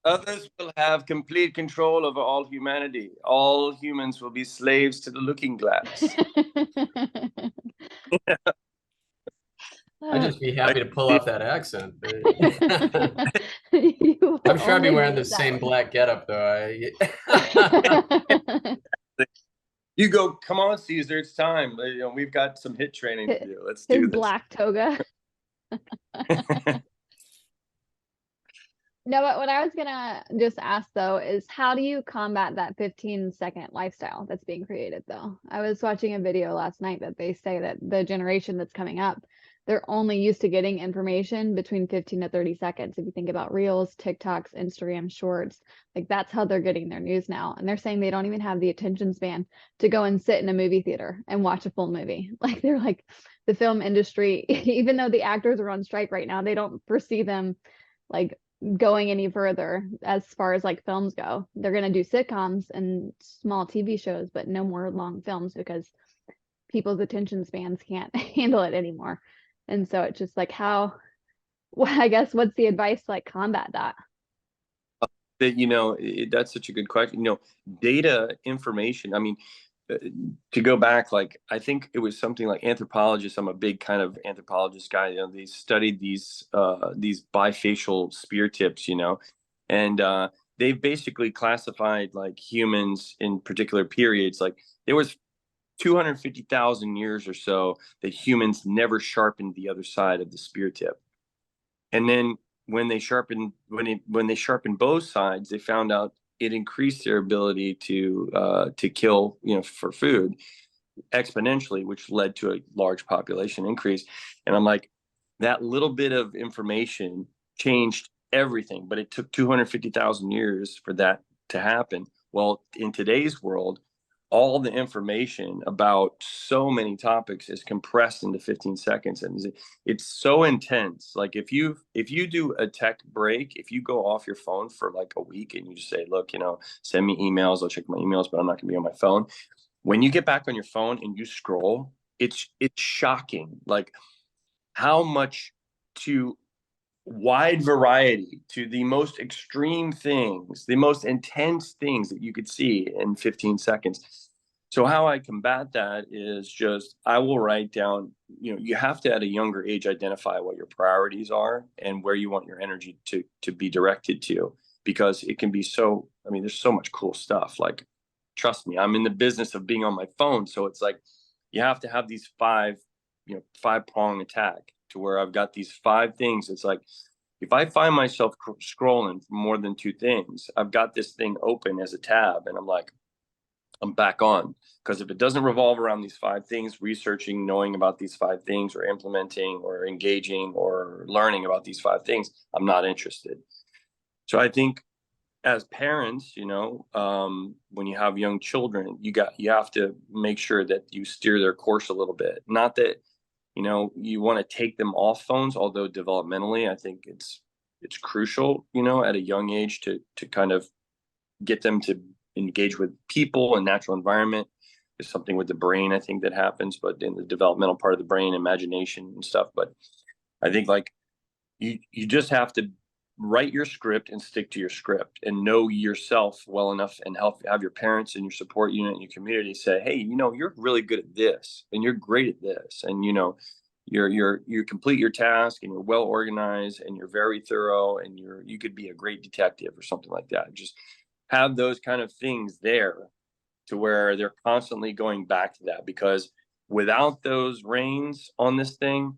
others will have complete control over all humanity. All humans will be slaves to the looking glass. I'd just be happy to pull off that accent. I'm sure I'd be wearing the same black getup though. You go, come on, Caesar, it's time. You know, we've got some hit training to do. Let's do this. Black toga. No, but what I was gonna just ask though is how do you combat that 15-second lifestyle that's being created though? I was watching a video last night that they say that the generation that's coming up, they're only used to getting information between 15 to 30 seconds. If you think about Reels, TikToks, Instagram Shorts, like that's how they're getting their news now. And they're saying they don't even have the attention span to go and sit in a movie theater and watch a full movie. Like they're like the film industry, even though the actors are on strike right now, they don't foresee them like going any further as far as like films go. They're going to do sitcoms and small TV shows, but no more long films because people's attention spans can't handle it anymore. And so it's just like I guess what's the advice to like combat that? That, you know, that's such a good question. You know, data information. I mean, to go back, like I think it was something like anthropologists. I'm a big kind of anthropologist guy. You know, they studied these bifacial spear tips. You know, and they've basically classified like humans in particular periods. Like there was 250,000 years or so that humans never sharpened the other side of the spear tip, and then when they sharpened both sides, they found out it increased their ability to kill, you know, for food exponentially, which led to a large population increase. And I'm like, that little bit of information changed everything, but it took 250,000 years for that to happen. Well, in today's world, all the information about so many topics is compressed into 15 seconds, and it's so intense. Like if you do a tech break, if you go off your phone for like a week and you just say, look, you know, send me emails, I'll check my emails, but I'm not gonna be on my phone. When you get back on your phone and you scroll, it's shocking, like how much to wide variety to the most extreme things, the most intense things that you could see in 15 seconds. So how I combat that is just, I will write down, you know, you have to at a younger age identify what your priorities are and where you want your energy to be directed to, because it can be so, I mean, there's so much cool stuff. Like, trust me, I'm in the business of being on my phone. So it's like, you have to have these five-prong attack to where I've got these 5 things. It's like, if I find myself scrolling for more than 2 things, I've got this thing open as a tab and I'm like, I'm back on. Because if it doesn't revolve around these 5 things, researching, knowing about these 5 things, or implementing or engaging or learning about these 5 things, I'm not interested. So I think as parents, you know, when you have young children, you have to make sure that you steer their course a little bit. Not that, you know, you want to take them off phones, although developmentally, I think it's crucial, you know, at a young age to kind of get them to engage with people and natural environment. There's something with the brain, I think, that happens, but in the developmental part of the brain, imagination and stuff. But I think like you just have to write your script and stick to your script and know yourself well enough, and have your parents and your support unit and your community say, hey, you know, you're really good at this and you're great at this, and you know, you complete your task and you're well organized and you're very thorough and you could be a great detective or something like that. Just have those kind of things there to where they're constantly going back to that, because without those reins on this thing,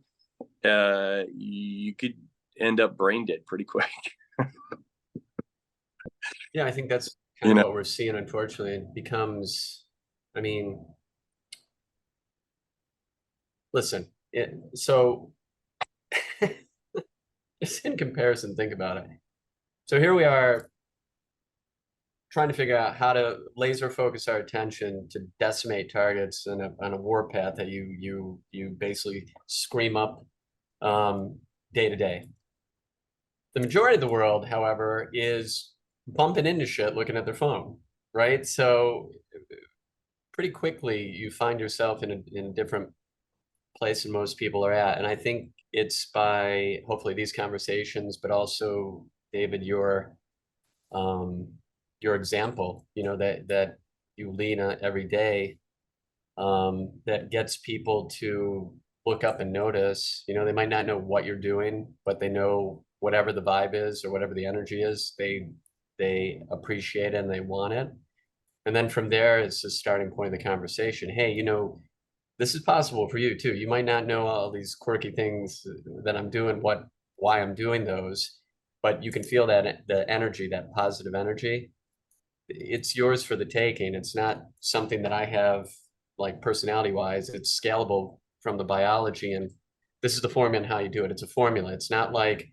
you could end up brain dead pretty quick. Yeah, I think that's kind of what we're seeing. Unfortunately, it becomes, I mean, listen, so just in comparison, think about it. So here we are trying to figure out how to laser focus our attention to decimate targets on a warpath that you basically scream up day to day. The majority of the world, however, is bumping into shit looking at their phone, right? So pretty quickly you find yourself in a different place than most people are at. And I think it's by hopefully these conversations, but also, David, your example, that you lean on every day, that gets people to look up and notice. They might not know what you're doing, but they know whatever the vibe is or whatever the energy is, they appreciate it and they want it. And then from there, it's the starting point of the conversation. Hey, this is possible for you too. You might not know all these quirky things that I'm doing, why I'm doing those, but you can feel that the energy, that positive energy. It's yours for the taking. It's not something that I have like personality wise. It's scalable from the biology, and this is the formula and how you do it. It's a formula. It's not like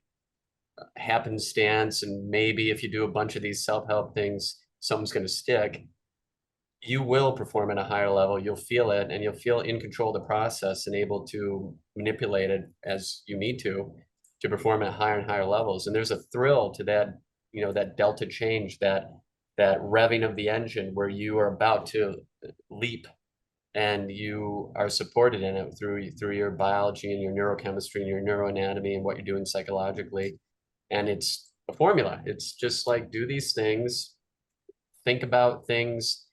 happenstance and maybe if you do a bunch of these self-help things, something's going to stick. You will perform at a higher level. You'll feel it, and you'll feel in control of the process and able to manipulate it as you need to perform at higher and higher levels. And there's a thrill to that, that delta change, that revving of the engine where you are about to leap, and you are supported in it through your biology and your neurochemistry and your neuroanatomy and what you're doing psychologically. And it's a formula. It's just like, do these things, think about things,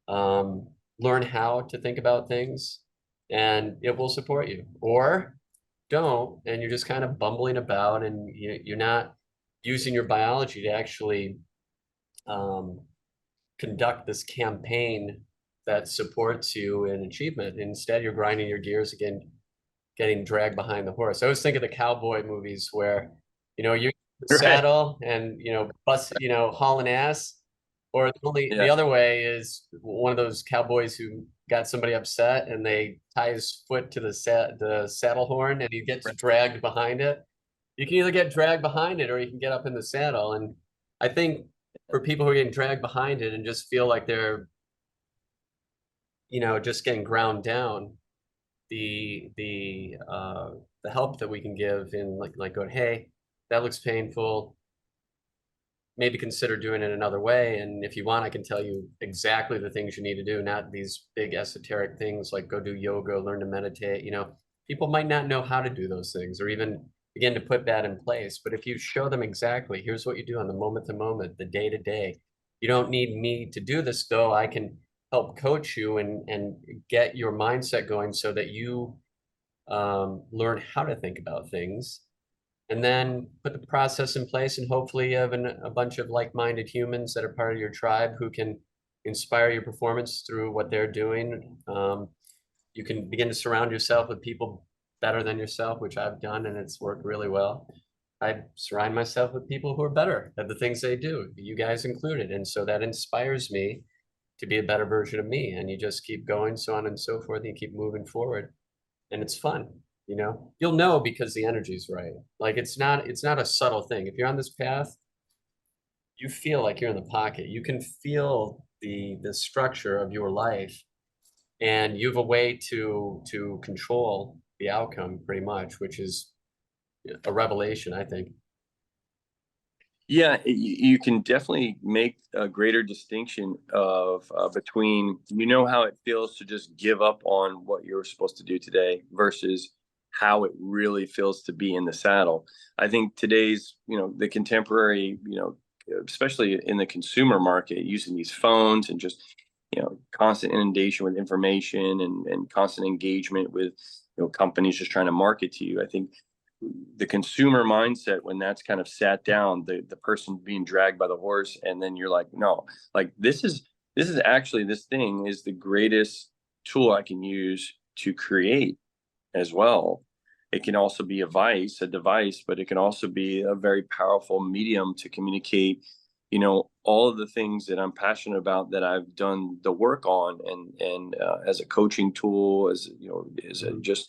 learn how to think about things, and it will support you. Or don't, and you're just kind of bumbling about, and you're not using your biology to actually conduct this campaign that supports you in achievement. Instead, you're grinding your gears again, getting dragged behind the horse. I always think of the cowboy movies where, you're in the saddle and, hauling ass. Or the other way is one of those cowboys who got somebody upset and they tie his foot to the saddle horn and he gets dragged behind it. You can either get dragged behind it or you can get up in the saddle. And I think for people who are getting dragged behind it and just feel like they're, just getting ground down, the help that we can give in like going, hey, that looks painful. Maybe consider doing it another way. And if you want, I can tell you exactly the things you need to do, not these big esoteric things like go do yoga, learn to meditate. People might not know how to do those things or even begin to put that in place. But if you show them exactly, here's what you do on the moment to moment, the day to day. You don't need me to do this, though. I can help coach you and get your mindset going so that you learn how to think about things. And then put the process in place, and hopefully you have a bunch of like-minded humans that are part of your tribe who can inspire your performance through what they're doing. You can begin to surround yourself with people better than yourself, which I've done, and it's worked really well. I surround myself with people who are better at the things they do, you guys included. And so that inspires me to be a better version of me. And you just keep going, so on and so forth, and you keep moving forward. And it's fun. You'll know because the energy's right. Like it's not a subtle thing. If you're on this path, you feel like you're in the pocket. You can feel the structure of your life, and you have a way to control the outcome pretty much, which is a revelation, I think. Yeah, you can definitely make a greater distinction of between, how it feels to just give up on what you're supposed to do today versus how it really feels to be in the saddle. I think today's, the contemporary, especially in the consumer market, using these phones and just, constant inundation with information and constant engagement with, companies just trying to market to you. I think the consumer mindset, when that's kind of sat down, the person being dragged by the horse, and then you're like, no, like this is actually, this thing is the greatest tool I can use to create as well. It can also be a device, but it can also be a very powerful medium to communicate, all of the things that I'm passionate about, that I've done the work on, and as a coaching tool, as just,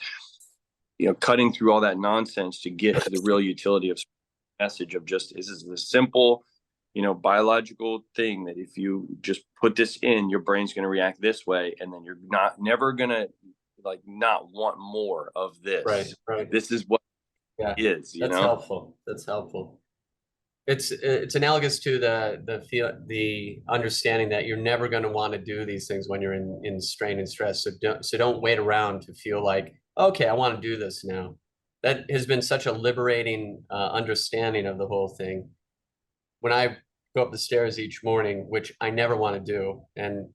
cutting through all that nonsense to get to the real utility of message of just, this is a simple, biological thing that if you just put this in, your brain's going to react this way, and then you're never going to not want more of this. Right. This is what Yeah, is, that's helpful. That's helpful. It's analogous to the understanding that you're never going to want to do these things when you're in strain and stress. So don't wait around to feel like, okay, I want to do this now. That has been such a liberating understanding of the whole thing. When I go up the stairs each morning, which I never want to do, and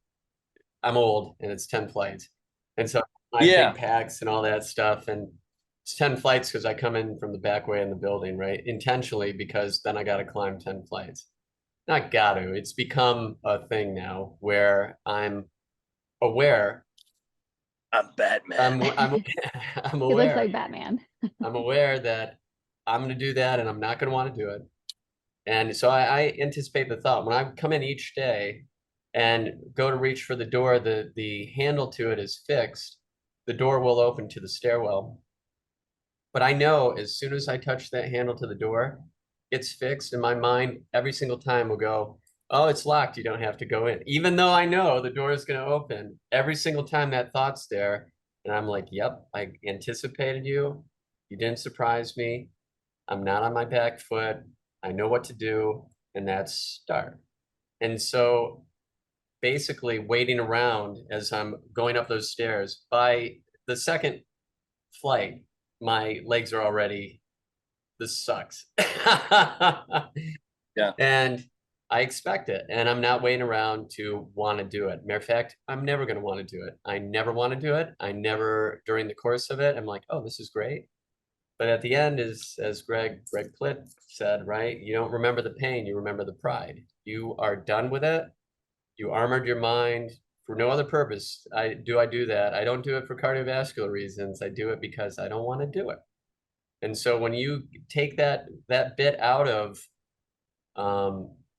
I'm old and it's 10 flights, and so my Yeah. big packs and all that stuff, and it's 10 flights because I come in from the back way in the building, right? Intentionally, because then I got to climb 10 flights. Not got to. It's become a thing now where I'm aware. I'm Batman. I'm He looks like aware. Batman. I'm aware that I'm going to do that and I'm not going to want to do it. And so I anticipate the thought when I come in each day and go to reach for the door, the handle to it is fixed. The door will open to the stairwell. But I know as soon as I touch that handle to the door, it's fixed. And my mind every single time will go, oh, it's locked. You don't have to go in. Even though I know the door is going to open, every single time that thought's there. And I'm like, yep, I anticipated you. You didn't surprise me. I'm not on my back foot. I know what to do. And that's start. And so basically waiting around as I'm going up those stairs, by the second flight, my legs are already, this sucks. Yeah. And I expect it. And I'm not waiting around to want to do it. Matter of fact, I'm never going to want to do it. I never want to do it. I never, during the course of it, I'm like, oh, this is great. But at the end, as Greg Plitt said, right? You don't remember the pain, you remember the pride. You are done with it. You armored your mind for no other purpose. I do that. I don't do it for cardiovascular reasons. I do it because I don't want to do it. And so when you take that bit out of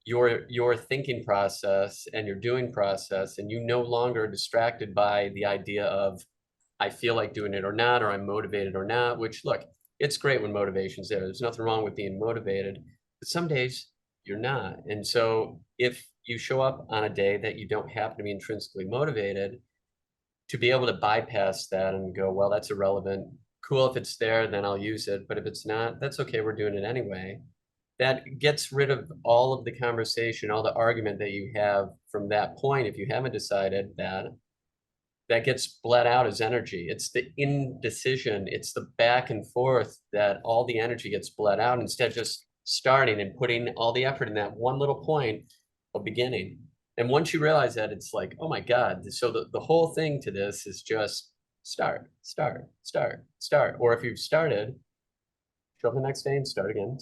your thinking process and your doing process, and you no longer distracted by the idea of I feel like doing it or not, or I'm motivated or not, which look, it's great when motivation's there. There's nothing wrong with being motivated, but some days you're not. And so if you show up on a day that you don't happen to be intrinsically motivated, to be able to bypass that and go, well, that's irrelevant. Cool, if it's there, then I'll use it. But if it's not, that's okay, we're doing it anyway. That gets rid of all of the conversation, all the argument that you have from that point. If you haven't decided that gets bled out as energy. It's the indecision, it's the back and forth that all the energy gets bled out instead of just starting and putting all the effort in that one little point of beginning. And once you realize that, it's like, oh my God. So the whole thing to this is just start. Or if you've started, show up the next day and start again.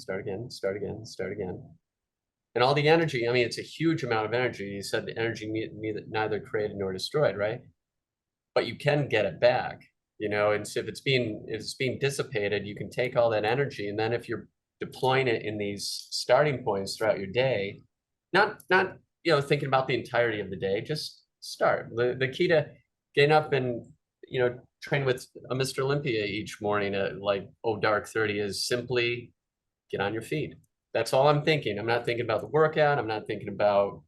And all the energy, I mean, it's a huge amount of energy. You said the energy neither created nor destroyed, right? But you can get it back, and so if it's being dissipated, you can take all that energy. And then if you're deploying it in these starting points throughout your day, not thinking about the entirety of the day, just start. The key to getting up and, train with a Mr. Olympia each morning at like, dark 30 is simply get on your feet. That's all I'm thinking. I'm not thinking about the workout. I'm not thinking about,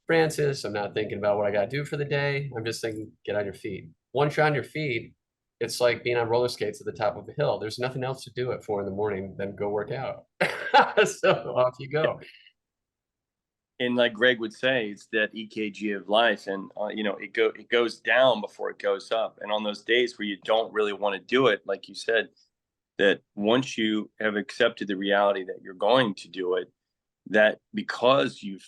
Francis. I'm not thinking about what I got to do for the day. I'm just thinking, get on your feet. Once you're on your feet, it's like being on roller skates at the top of a hill. There's nothing else to do at 4 a.m. than go work out. So off you go. And like Greg would say, it's that EKG of life, and it goes down before it goes up. And on those days where you don't really want to do it, like you said, that once you have accepted the reality that you're going to do it, that because you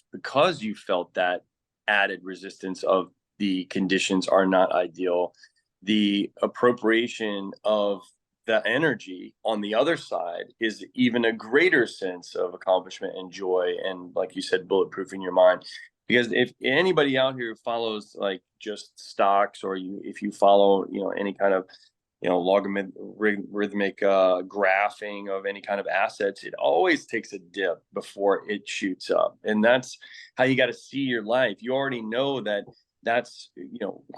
felt that added resistance of the conditions are not ideal, the appropriation of the energy on the other side is even a greater sense of accomplishment and joy, and like you said, bulletproofing your mind. Because if anybody out here follows like just stocks, or if you follow any kind of logarithmic graphing of any kind of assets, it always takes a dip before it shoots up. And that's how you got to see your life. You already know that that's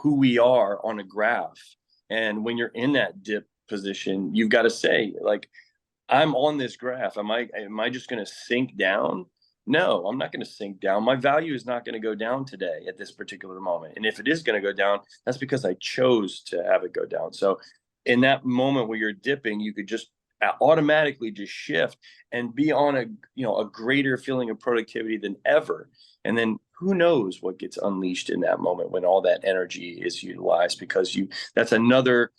who we are on a graph. And when you're in that dip position, you've got to say, like, I'm on this graph. Am I just going to sink down? No, I'm not going to sink down. My value is not going to go down today at this particular moment. And if it is going to go down, that's because I chose to have it go down. So in that moment where you're dipping, you could just automatically just shift and be on a greater feeling of productivity than ever. And then who knows what gets unleashed in that moment when all that energy is utilized, because that's another,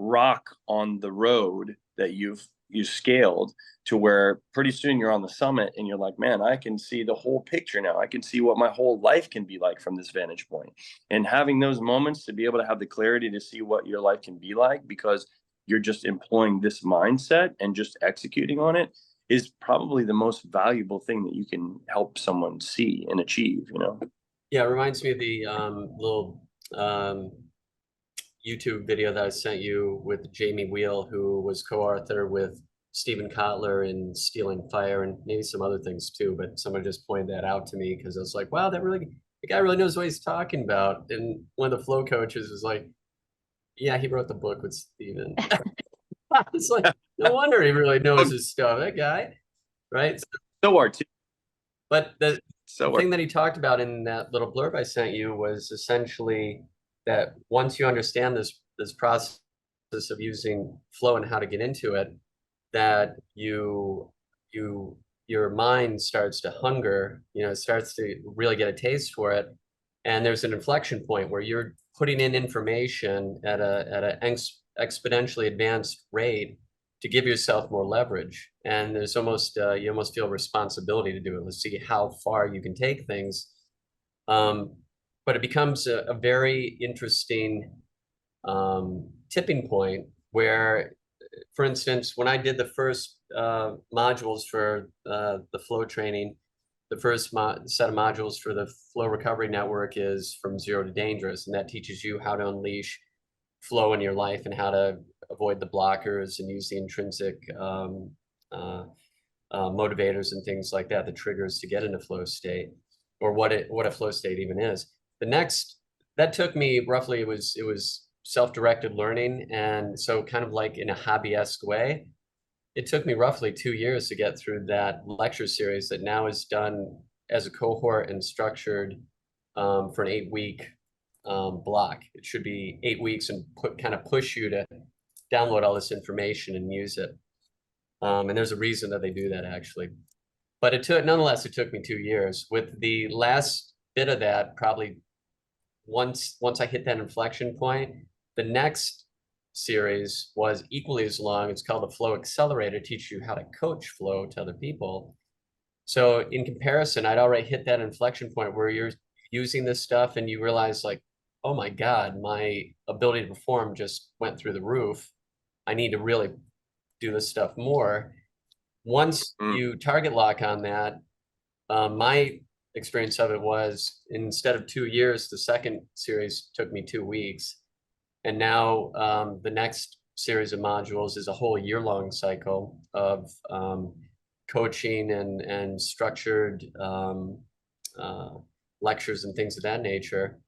rock on the road that you've scaled to where pretty soon you're on the summit and you're like, man, I can see the whole picture now. I can see what my whole life can be like from this vantage point. And having those moments to be able to have the clarity to see what your life can be like because you're just employing this mindset and just executing on it is probably the most valuable thing that you can help someone see and achieve, Yeah, it reminds me of the little YouTube video that I sent you with Jamie Wheel, who was co-author with Stephen Kotler in Stealing Fire and maybe some other things too, but someone just pointed that out to me because I was like, wow, the guy really knows what he's talking about. And one of the flow coaches was like, yeah, he wrote the book with Stephen. It's like, no wonder he really knows his stuff, that guy, right? So artistic. But the thing that he talked about in that little blurb I sent you was essentially that once you understand this process of using flow and how to get into it, that your mind starts to hunger, starts to really get a taste for it. And there's an inflection point where you're putting in information at an exponentially advanced rate to give yourself more leverage. And there's almost, you almost feel responsibility to do it. Let's see how far you can take things. But it becomes a very interesting tipping point where, for instance, when I did the first modules for the flow training, the first set of modules for the Flow Recovery Network is From Zero to Dangerous, and that teaches you how to unleash flow in your life and how to avoid the blockers and use the intrinsic motivators and things like that, the triggers to get into flow state, or what a flow state even is. The next, that took me roughly, it was self-directed learning, and so kind of like in a hobby-esque way. It took me roughly 2 years to get through that lecture series that now is done as a cohort and structured for an 8-week block. It should be 8 weeks and kind of push you to download all this information and use it. And there's a reason that they do that, actually. But nonetheless, it took me 2 years. With the last bit of that, probably once I hit that inflection point, the next series was equally as long. It's called the Flow Accelerator. It teaches you how to coach flow to other people. So in comparison, I'd already hit that inflection point where you're using this stuff and you realize like, oh my God, my ability to perform just went through the roof. I need to really do this stuff more. Once you target lock on that, my experience of it was, instead of 2 years, the second series took me 2 weeks. And now the next series of modules is a whole year-long cycle of coaching and structured lectures and things of that nature.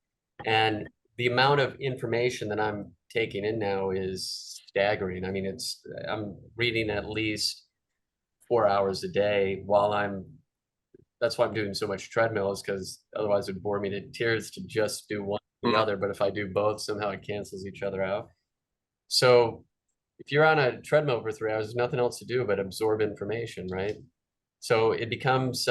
And the amount of information that I'm taking in now is staggering. I mean, I'm reading at least 4 hours a day that's why I'm doing so much treadmill, is because otherwise it would bore me to tears to just do one or the other. But if I do both, somehow it cancels each other out. So if you're on a treadmill for 3 hours, there's nothing else to do but absorb information, right? So it becomes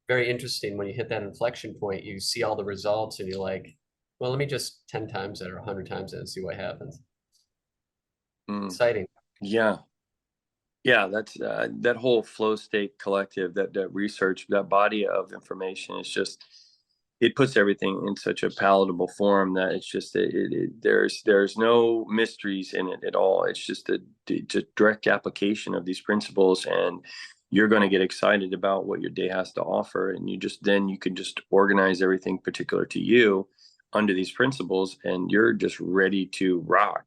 very interesting when you hit that inflection point. You see all the results and you're like, well, let me just 10 times that or 100 times that and see what happens. Exciting. Yeah. Yeah, that's that whole flow state collective, that research, that body of information is just, it puts everything in such a palatable form that it's just there's no mysteries in it at all. It's just a direct application of these principles, and you're going to get excited about what your day has to offer, and then you can just organize everything particular to you under these principles, and you're just ready to rock.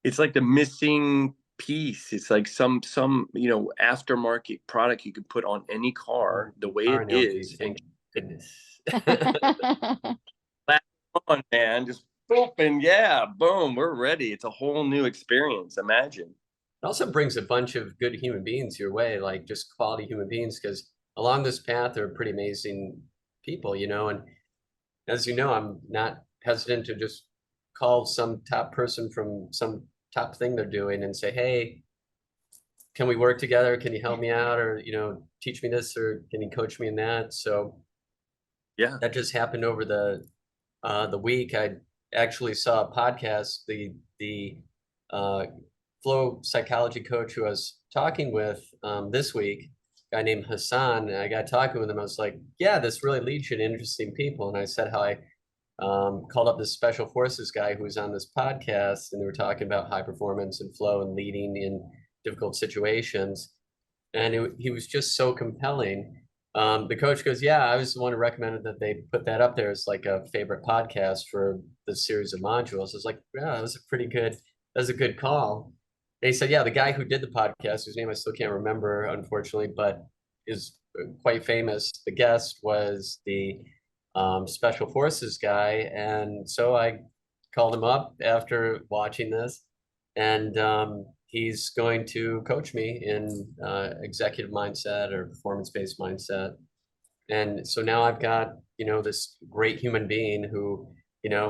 It's like the missing piece. It's like some aftermarket product you could put on any car the way it is. Thank goodness. On, man, just boop, and yeah, boom, we're ready. It's a whole new experience. Imagine. It also brings a bunch of good human beings your way, like just quality human beings, because along this path there are pretty amazing people, and as you know, I'm not hesitant to just call some top person from some top thing they're doing and say, hey, can we work together? Can you help me out? Or, teach me this, or can you coach me in that? So Yeah. that just happened over the week. I actually saw a podcast, the flow psychology coach who I was talking with this week, a guy named Hassan, and I got talking with him. I was like, yeah, this really leads you to interesting people. And I said how I called up this special forces guy who was on this podcast, and they were talking about high performance and flow and leading in difficult situations. And he was just so compelling. The coach goes, yeah, I was the one who recommended that they put that up there as like a favorite podcast for the series of modules. I was like, yeah, that was a good call. They said, yeah, the guy who did the podcast, whose name I still can't remember, unfortunately, but is quite famous. The guest was the special forces guy. And so I called him up after watching this, and he's going to coach me in executive mindset or performance-based mindset. And so now I've got, this great human being who,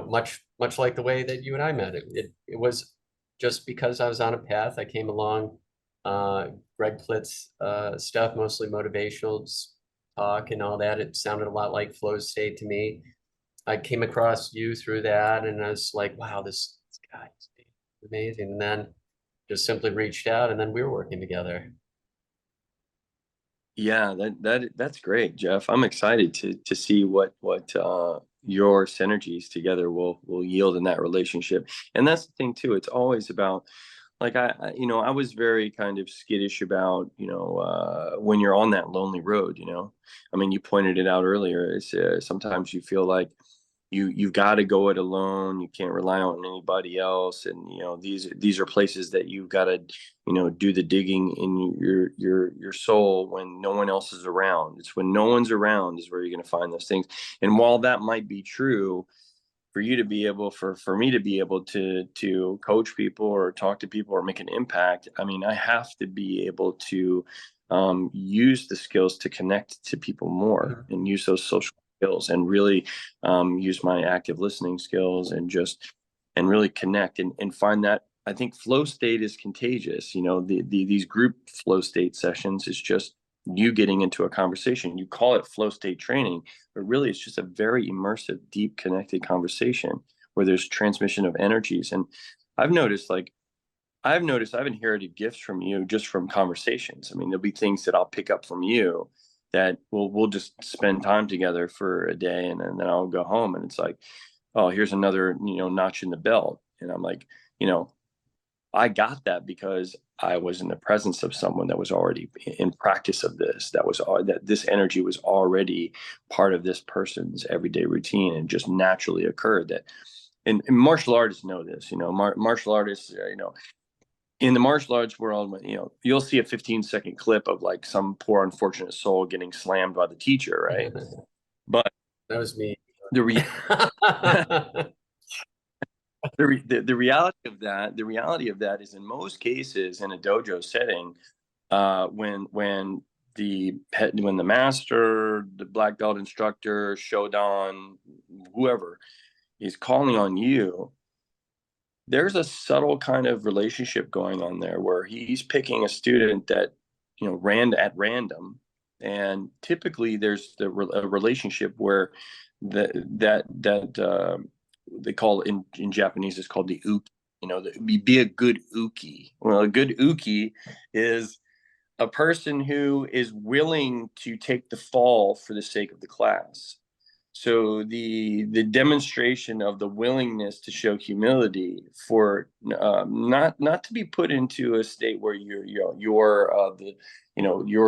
much like the way that you and I met, it was just because I was on a path. I came along, Greg Plitt's stuff, mostly motivational talk and all that. It sounded a lot like flow state to me. I came across you through that, and I was like, wow, this guy is amazing. And then just simply reached out, and then we were working together. Yeah, that's great, Jeff. I'm excited to see what your synergies together will yield in that relationship. And that's the thing too. It's always about, like, I was very kind of skittish about, when you're on that lonely road, I mean, you pointed it out earlier. It's sometimes you feel like you've got to go it alone. You can't rely on anybody else. And, these are places that you've got to, do the digging in your soul when no one else is around. It's when no one's around is where you're going to find those things. And while that might be true, for you to be able, for me to be able to coach people or talk to people or make an impact, I mean, I have to be able to use the skills to connect to people more, and use those social skills, and really use my active listening skills, and really connect, and find that. I think flow state is contagious. These group flow state sessions is just you getting into a conversation. You call it flow state training, but really it's just a very immersive, deep, connected conversation where there's transmission of energies. And I've noticed I've inherited gifts from you just from conversations. I mean, there'll be things that I'll pick up from you that we'll just spend time together for a day, and then I'll go home, and it's like, oh, here's another, notch in the belt. And I'm like, I got that because I was in the presence of someone that was already in practice of this, that this energy was already part of this person's everyday routine, and just naturally occurred. That, and martial artists know this, martial artists, in the martial arts world, you'll see a 15-second clip of like some poor unfortunate soul getting slammed by the teacher, right? But that was me. The reality of that is, in most cases in a dojo setting, when the master, the black belt instructor, shodan, whoever is calling on you, there's a subtle kind of relationship going on there where he's picking a student that ran at random, and typically there's a relationship where they call in Japanese, it's called the uki. Be a good uki. Well, a good uki is a person who is willing to take the fall for the sake of the class. So the demonstration of the willingness to show humility for not to be put into a state where you're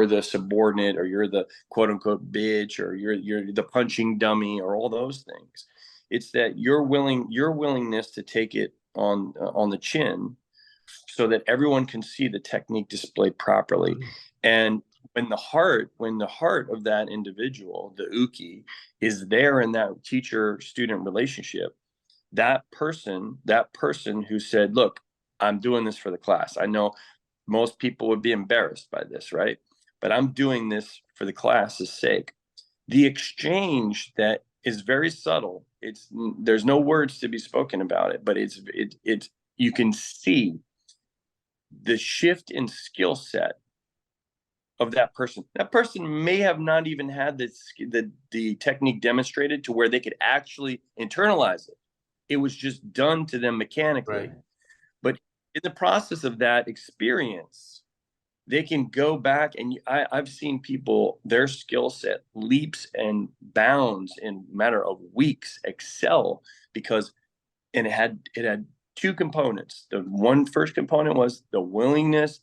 the subordinate, or you're the quote unquote bitch, or you're the punching dummy, or all those things. It's that your willingness to take it on the chin, so that everyone can see the technique displayed properly. And when the heart of that individual, the uki, is there in that teacher-student relationship, that person who said, look, I'm doing this for the class. I know most people would be embarrassed by this, right? But I'm doing this for the class's sake. The exchange that is very subtle there's no words to be spoken about it, but it's you can see the shift in skill set of that person. That person may have not even had the technique demonstrated to where they could actually internalize it. It was just done to them mechanically. Right. But in the process of that experience, they can go back, and I've seen people, their skill set leaps and bounds in a matter of weeks excel because, and it had two components. The first component was the willingness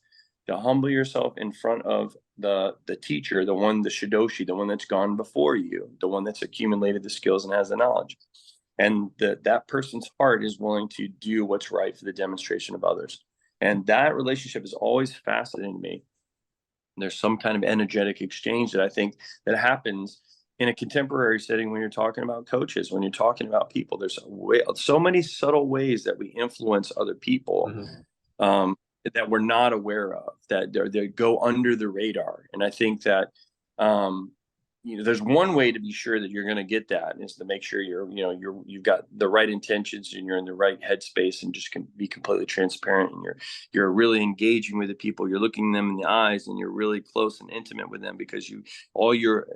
to humble yourself in front of the teacher, the shidoshi, the one that's gone before you, the one that's accumulated the skills and has the knowledge. And that person's heart is willing to do what's right for the demonstration of others. And that relationship is always fascinating to me. There's some kind of energetic exchange that I think that happens in a contemporary setting when you're talking about coaches, when you're talking about people. There's so many subtle ways that we influence other people that we're not aware of, that they go under the radar. And I think that there's one way to be sure that you're going to get that, is to make sure you've got the right intentions and you're in the right headspace, and just can be completely transparent, and you're really engaging with the people. You're looking them in the eyes, and you're really close and intimate with them, because all your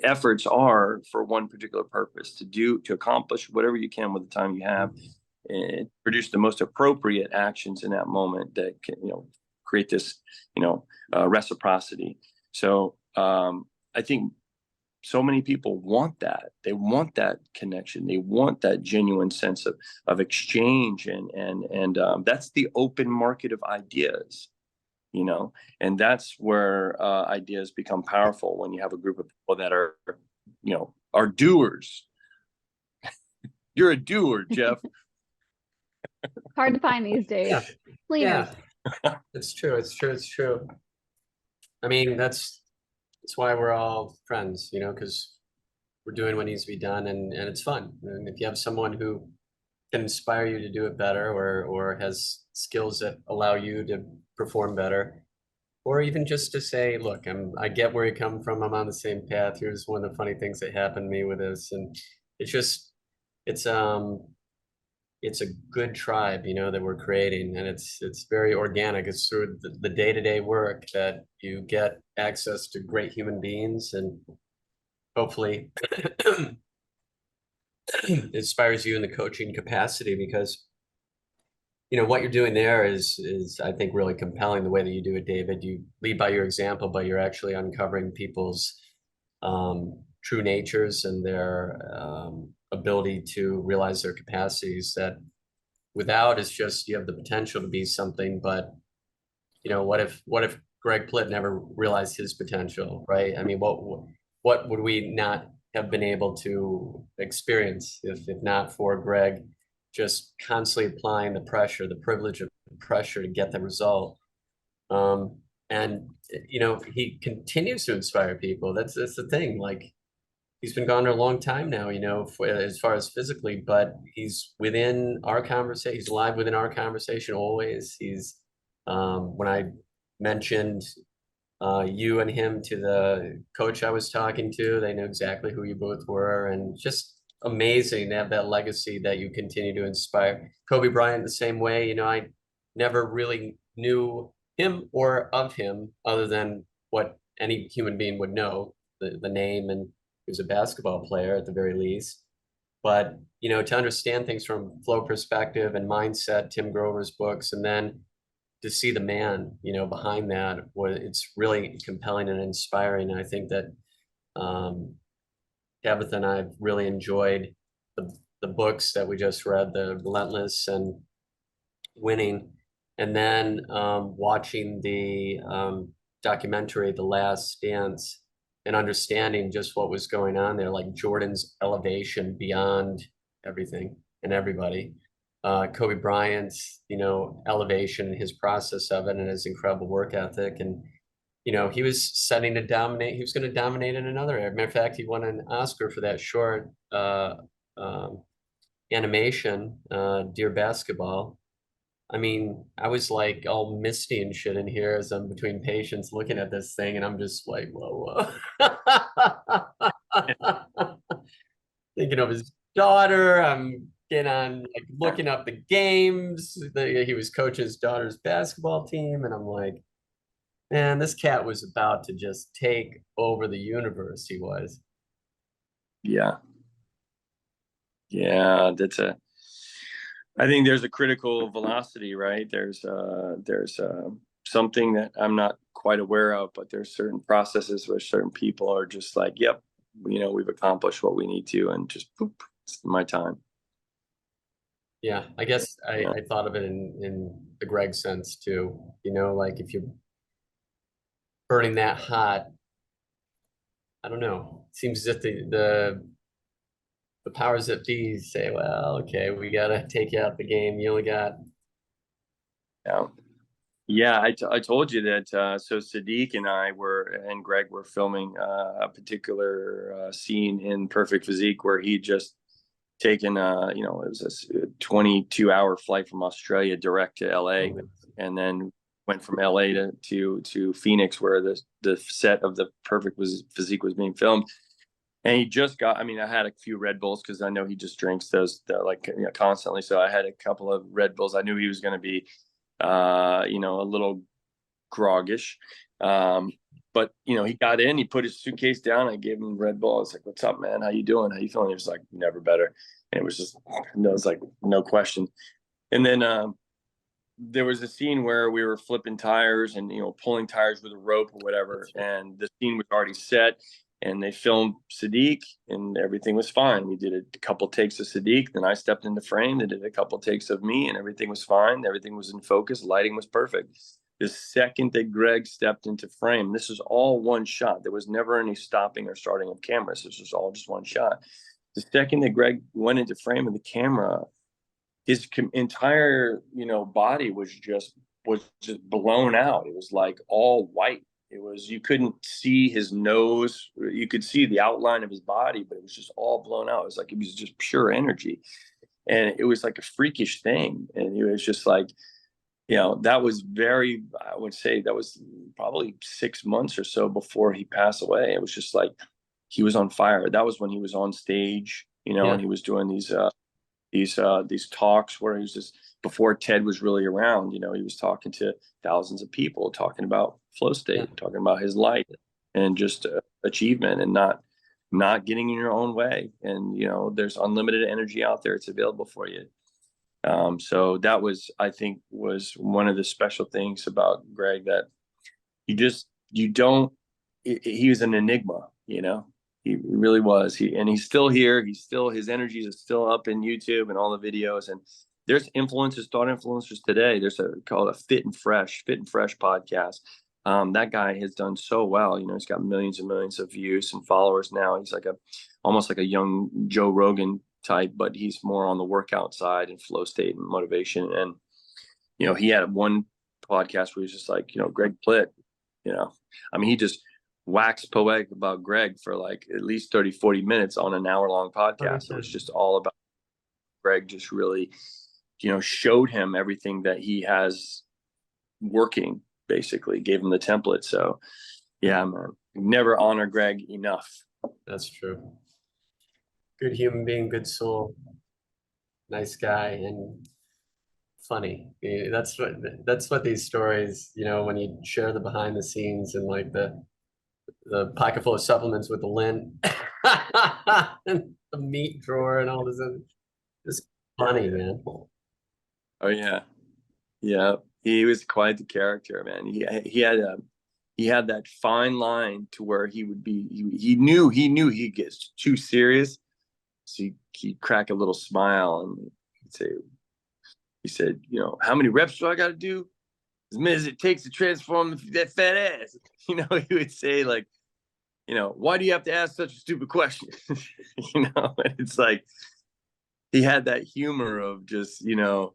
efforts are for one particular purpose, to accomplish whatever you can with the time you have, and produce the most appropriate actions in that moment that can create this reciprocity. So I think so many people want that. They want that connection. They want that genuine sense of exchange, and that's the open market of ideas, and that's where ideas become powerful, when you have a group of people that are doers. You're a doer, Jeff. Hard to find these days. Cleaners. Yeah. It's true. I mean, that's why we're all friends, because we're doing what needs to be done, and it's fun. And if you have someone who can inspire you to do it better, or has skills that allow you to perform better, or even just to say, look, I get where you come from. I'm on the same path. Here's one of the funny things that happened to me with this. And it's a good tribe, that we're creating, and it's very organic. It's through the day-to-day work that you get access to great human beings, and hopefully it inspires you in the coaching capacity, because what you're doing there is I think really compelling, the way that you do it, David. You lead by your example, but you're actually uncovering people's true natures and their ability to realize their capacities, that without is just, you have the potential to be something, but what if Greg Plitt never realized his potential, right? I mean, what would we not have been able to experience if not for Greg just constantly applying the pressure, the privilege of pressure, to get the result? And he continues to inspire people. That's the thing. Like, he's been gone for a long time now, as far as physically, but he's within our conversation. He's alive within our conversation always. He's when I mentioned you and him to the coach I was talking to, they knew exactly who you both were, and just amazing to have that legacy that you continue to inspire. Kobe Bryant the same way. I never really knew him or of him other than what any human being would know, the name, and he was a basketball player at the very least. But to understand things from flow perspective and mindset, Tim Grover's books, and then to see the man behind that, it's really compelling and inspiring. And I think that Tabatha and I have really enjoyed the books that we just read, the Relentless and Winning, and then watching the documentary The Last Dance, and understanding just what was going on there, like Jordan's elevation beyond everything and everybody, Kobe Bryant's elevation and his process of it, and his incredible work ethic. And he was setting to dominate. He was going to dominate in another area. Matter of fact, he won an Oscar for that short animation, Dear Basketball. I mean, I was like all misty and shit in here as I'm between patients looking at this thing, and I'm just like, whoa. Thinking of his daughter. I'm getting on, like, looking up the games. He was coaching his daughter's basketball team, and I'm like, man, this cat was about to just take over the universe. He was. Yeah. Yeah, I think there's a critical velocity, right? There's something that I'm not quite aware of, but there's certain processes where certain people are just like, yep, we've accomplished what we need to, and just poop, it's my time. Yeah, I guess Yeah. I thought of it in the Greg sense too. Like, if you're burning that hot, I don't know. It seems as if the powers that be say, well, okay, we gotta take you out the game. You only got. Yeah. Yeah, I told you that. So Sadiq and Greg were filming a particular scene in Perfect Physique where he just taken, it was a 22-hour flight from Australia direct to LA, and then went from LA to Phoenix, where the set of the Perfect Physique was being filmed. And he just got, I had a few Red Bulls because I know he just drinks those like, constantly. So I had a couple of Red Bulls. I knew he was going to be, a little groggish. But he got in, he put his suitcase down. I gave him Red Bull. I was like, "What's up, man? How you doing? How you feeling?" He was like, "Never better." And it was just, like, no question. And then there was a scene where we were flipping tires and pulling tires with a rope or whatever, and the scene was already set. And they filmed Sadiq, and everything was fine. We did a couple takes of Sadiq, then I stepped into frame. They did a couple takes of me, and everything was fine. Everything was in focus. Lighting was perfect. The second that Greg stepped into frame, this was all one shot. There was never any stopping or starting of cameras. This was all just one shot. The second that Greg went into frame of the camera, his entire body was just blown out. It was like all white. It was, you couldn't see his nose. You could see the outline of his body, but it was just all blown out. It was like, it was just pure energy, and it was like a freakish thing. And it was just like, that was very, I would say that was probably 6 months or so before he passed away. It was just like he was on fire. That was when he was on stage, and he was doing these talks where he was just, before Ted was really around, he was talking to thousands of people, talking about flow state, talking about his light and just achievement, and not getting in your own way. And there's unlimited energy out there. It's available for you. So that was, I think, was one of the special things about Greg, that he was an enigma, he really was. And he's still here. His energies are still up in YouTube and all the videos. And there's influencers, thought influencers today. There's called a Fit and Fresh podcast. That guy has done so well. He's got millions and millions of views and followers now. He's like almost like a young Joe Rogan type, but he's more on the workout side and flow state and motivation. And he had one podcast where he was just like, Greg Plitt, he just waxed poetic about Greg for like at least 30-40 minutes on an hour-long podcast. It was just all about Greg, just really showed him everything that he has working, basically gave him the template. So yeah, man, never honor Greg enough. That's true. Good human being, good soul, nice guy, and funny. That's what these stories, when you share the behind the scenes, and like the pocket full of supplements with the lint and the meat drawer and all this. It's funny, man. Oh yeah. Yeah. He was quite the character, man. He had that fine line to where he would be, he knew he'd get too serious. So he'd crack a little smile and he said, how many reps do I got to do? As many as it takes to transform that fat ass. He would say, like, why do you have to ask such a stupid question? And it's like, he had that humor of just, when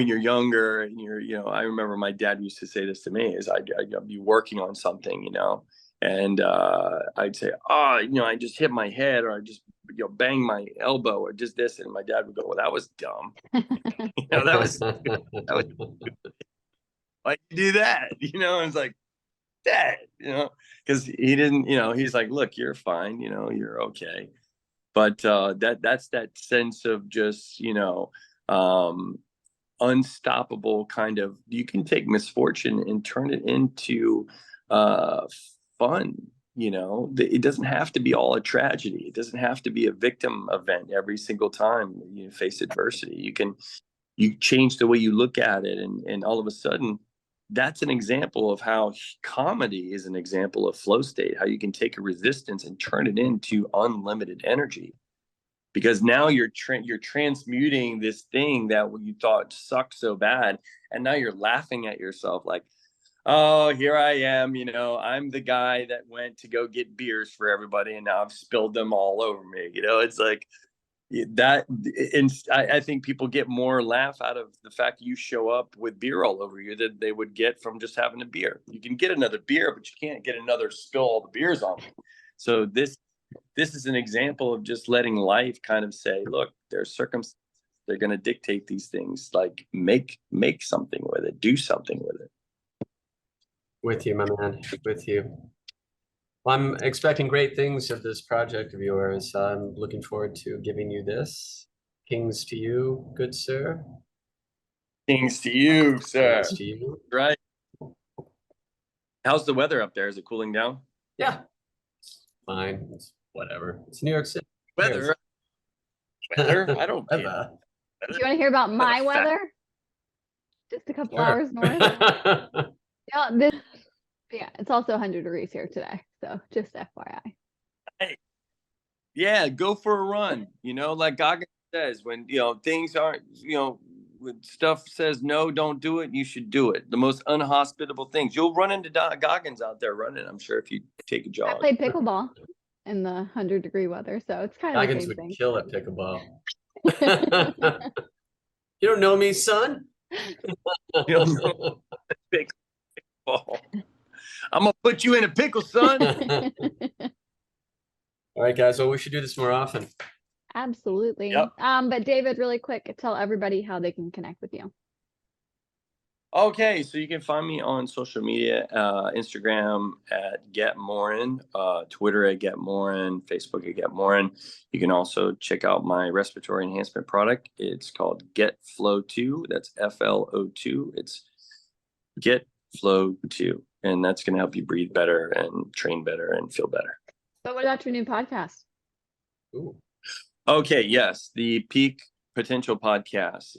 you're younger and I remember my dad used to say this to me, is I'd be working on something, and I'd say, I just hit my head, or I just, bang my elbow, or just this. And my dad would go, well, that was dumb. That was why'd you do that? And it's like, Dad, because he didn't, he's like, look, you're fine, you're okay. But that's that sense of just, unstoppable kind of, you can take misfortune and turn it into fun. It doesn't have to be all a tragedy. It doesn't have to be a victim event every single time you face adversity. You change the way you look at it, and all of a sudden, that's an example of how comedy is an example of flow state, how you can take a resistance and turn it into unlimited energy. Because now you're transmuting this thing that you thought sucked so bad, and now you're laughing at yourself like, oh, here I am, I'm the guy that went to go get beers for everybody, and now I've spilled them all over me. It's like that. And I think people get more laugh out of the fact you show up with beer all over you than they would get from just having a beer. You can get another beer, but you can't get another spill all the beers on me. So this is an example of just letting life kind of say, look, there's circumstances, they're going to dictate these things, like make something with it, do something with it. With you, my man, with you. Well, I'm expecting great things of this project of yours. I'm looking forward to giving you this. Kings to you, good sir. Kings to you, sir. Kings to you. Right. How's the weather up there? Is it cooling down? Yeah. Fine. It's whatever. It's New York City. Weather? I don't care. Do you want to hear about my weather? Just a couple hours north. Yeah, it's also 100 degrees here today. So just FYI. Hey, yeah, go for a run. Like Goggins says, when, things aren't, when stuff says no, don't do it, you should do it. The most unhospitable things. You'll run into Goggins out there running, I'm sure, if you take a jog. I played pickleball in the 100-degree weather, so it's kind of Goggins the same would thing. kill at pickleball. You don't know me, son? You don't know pickleball. I'm going to put you in a pickle, son. All right, guys. Well, we should do this more often. Absolutely. Yep. But David, really quick, tell everybody how they can connect with you. Okay, so you can find me on social media, Instagram at Get Morin, Twitter at Get Morin, Facebook at Get Morin. You can also check out my respiratory enhancement product. It's called Get Flow 2. That's FLO2. It's Get Flow 2. And that's going to help you breathe better and train better and feel better. But what about your new podcast? Ooh. Okay, yes, the Peak Potential Podcast.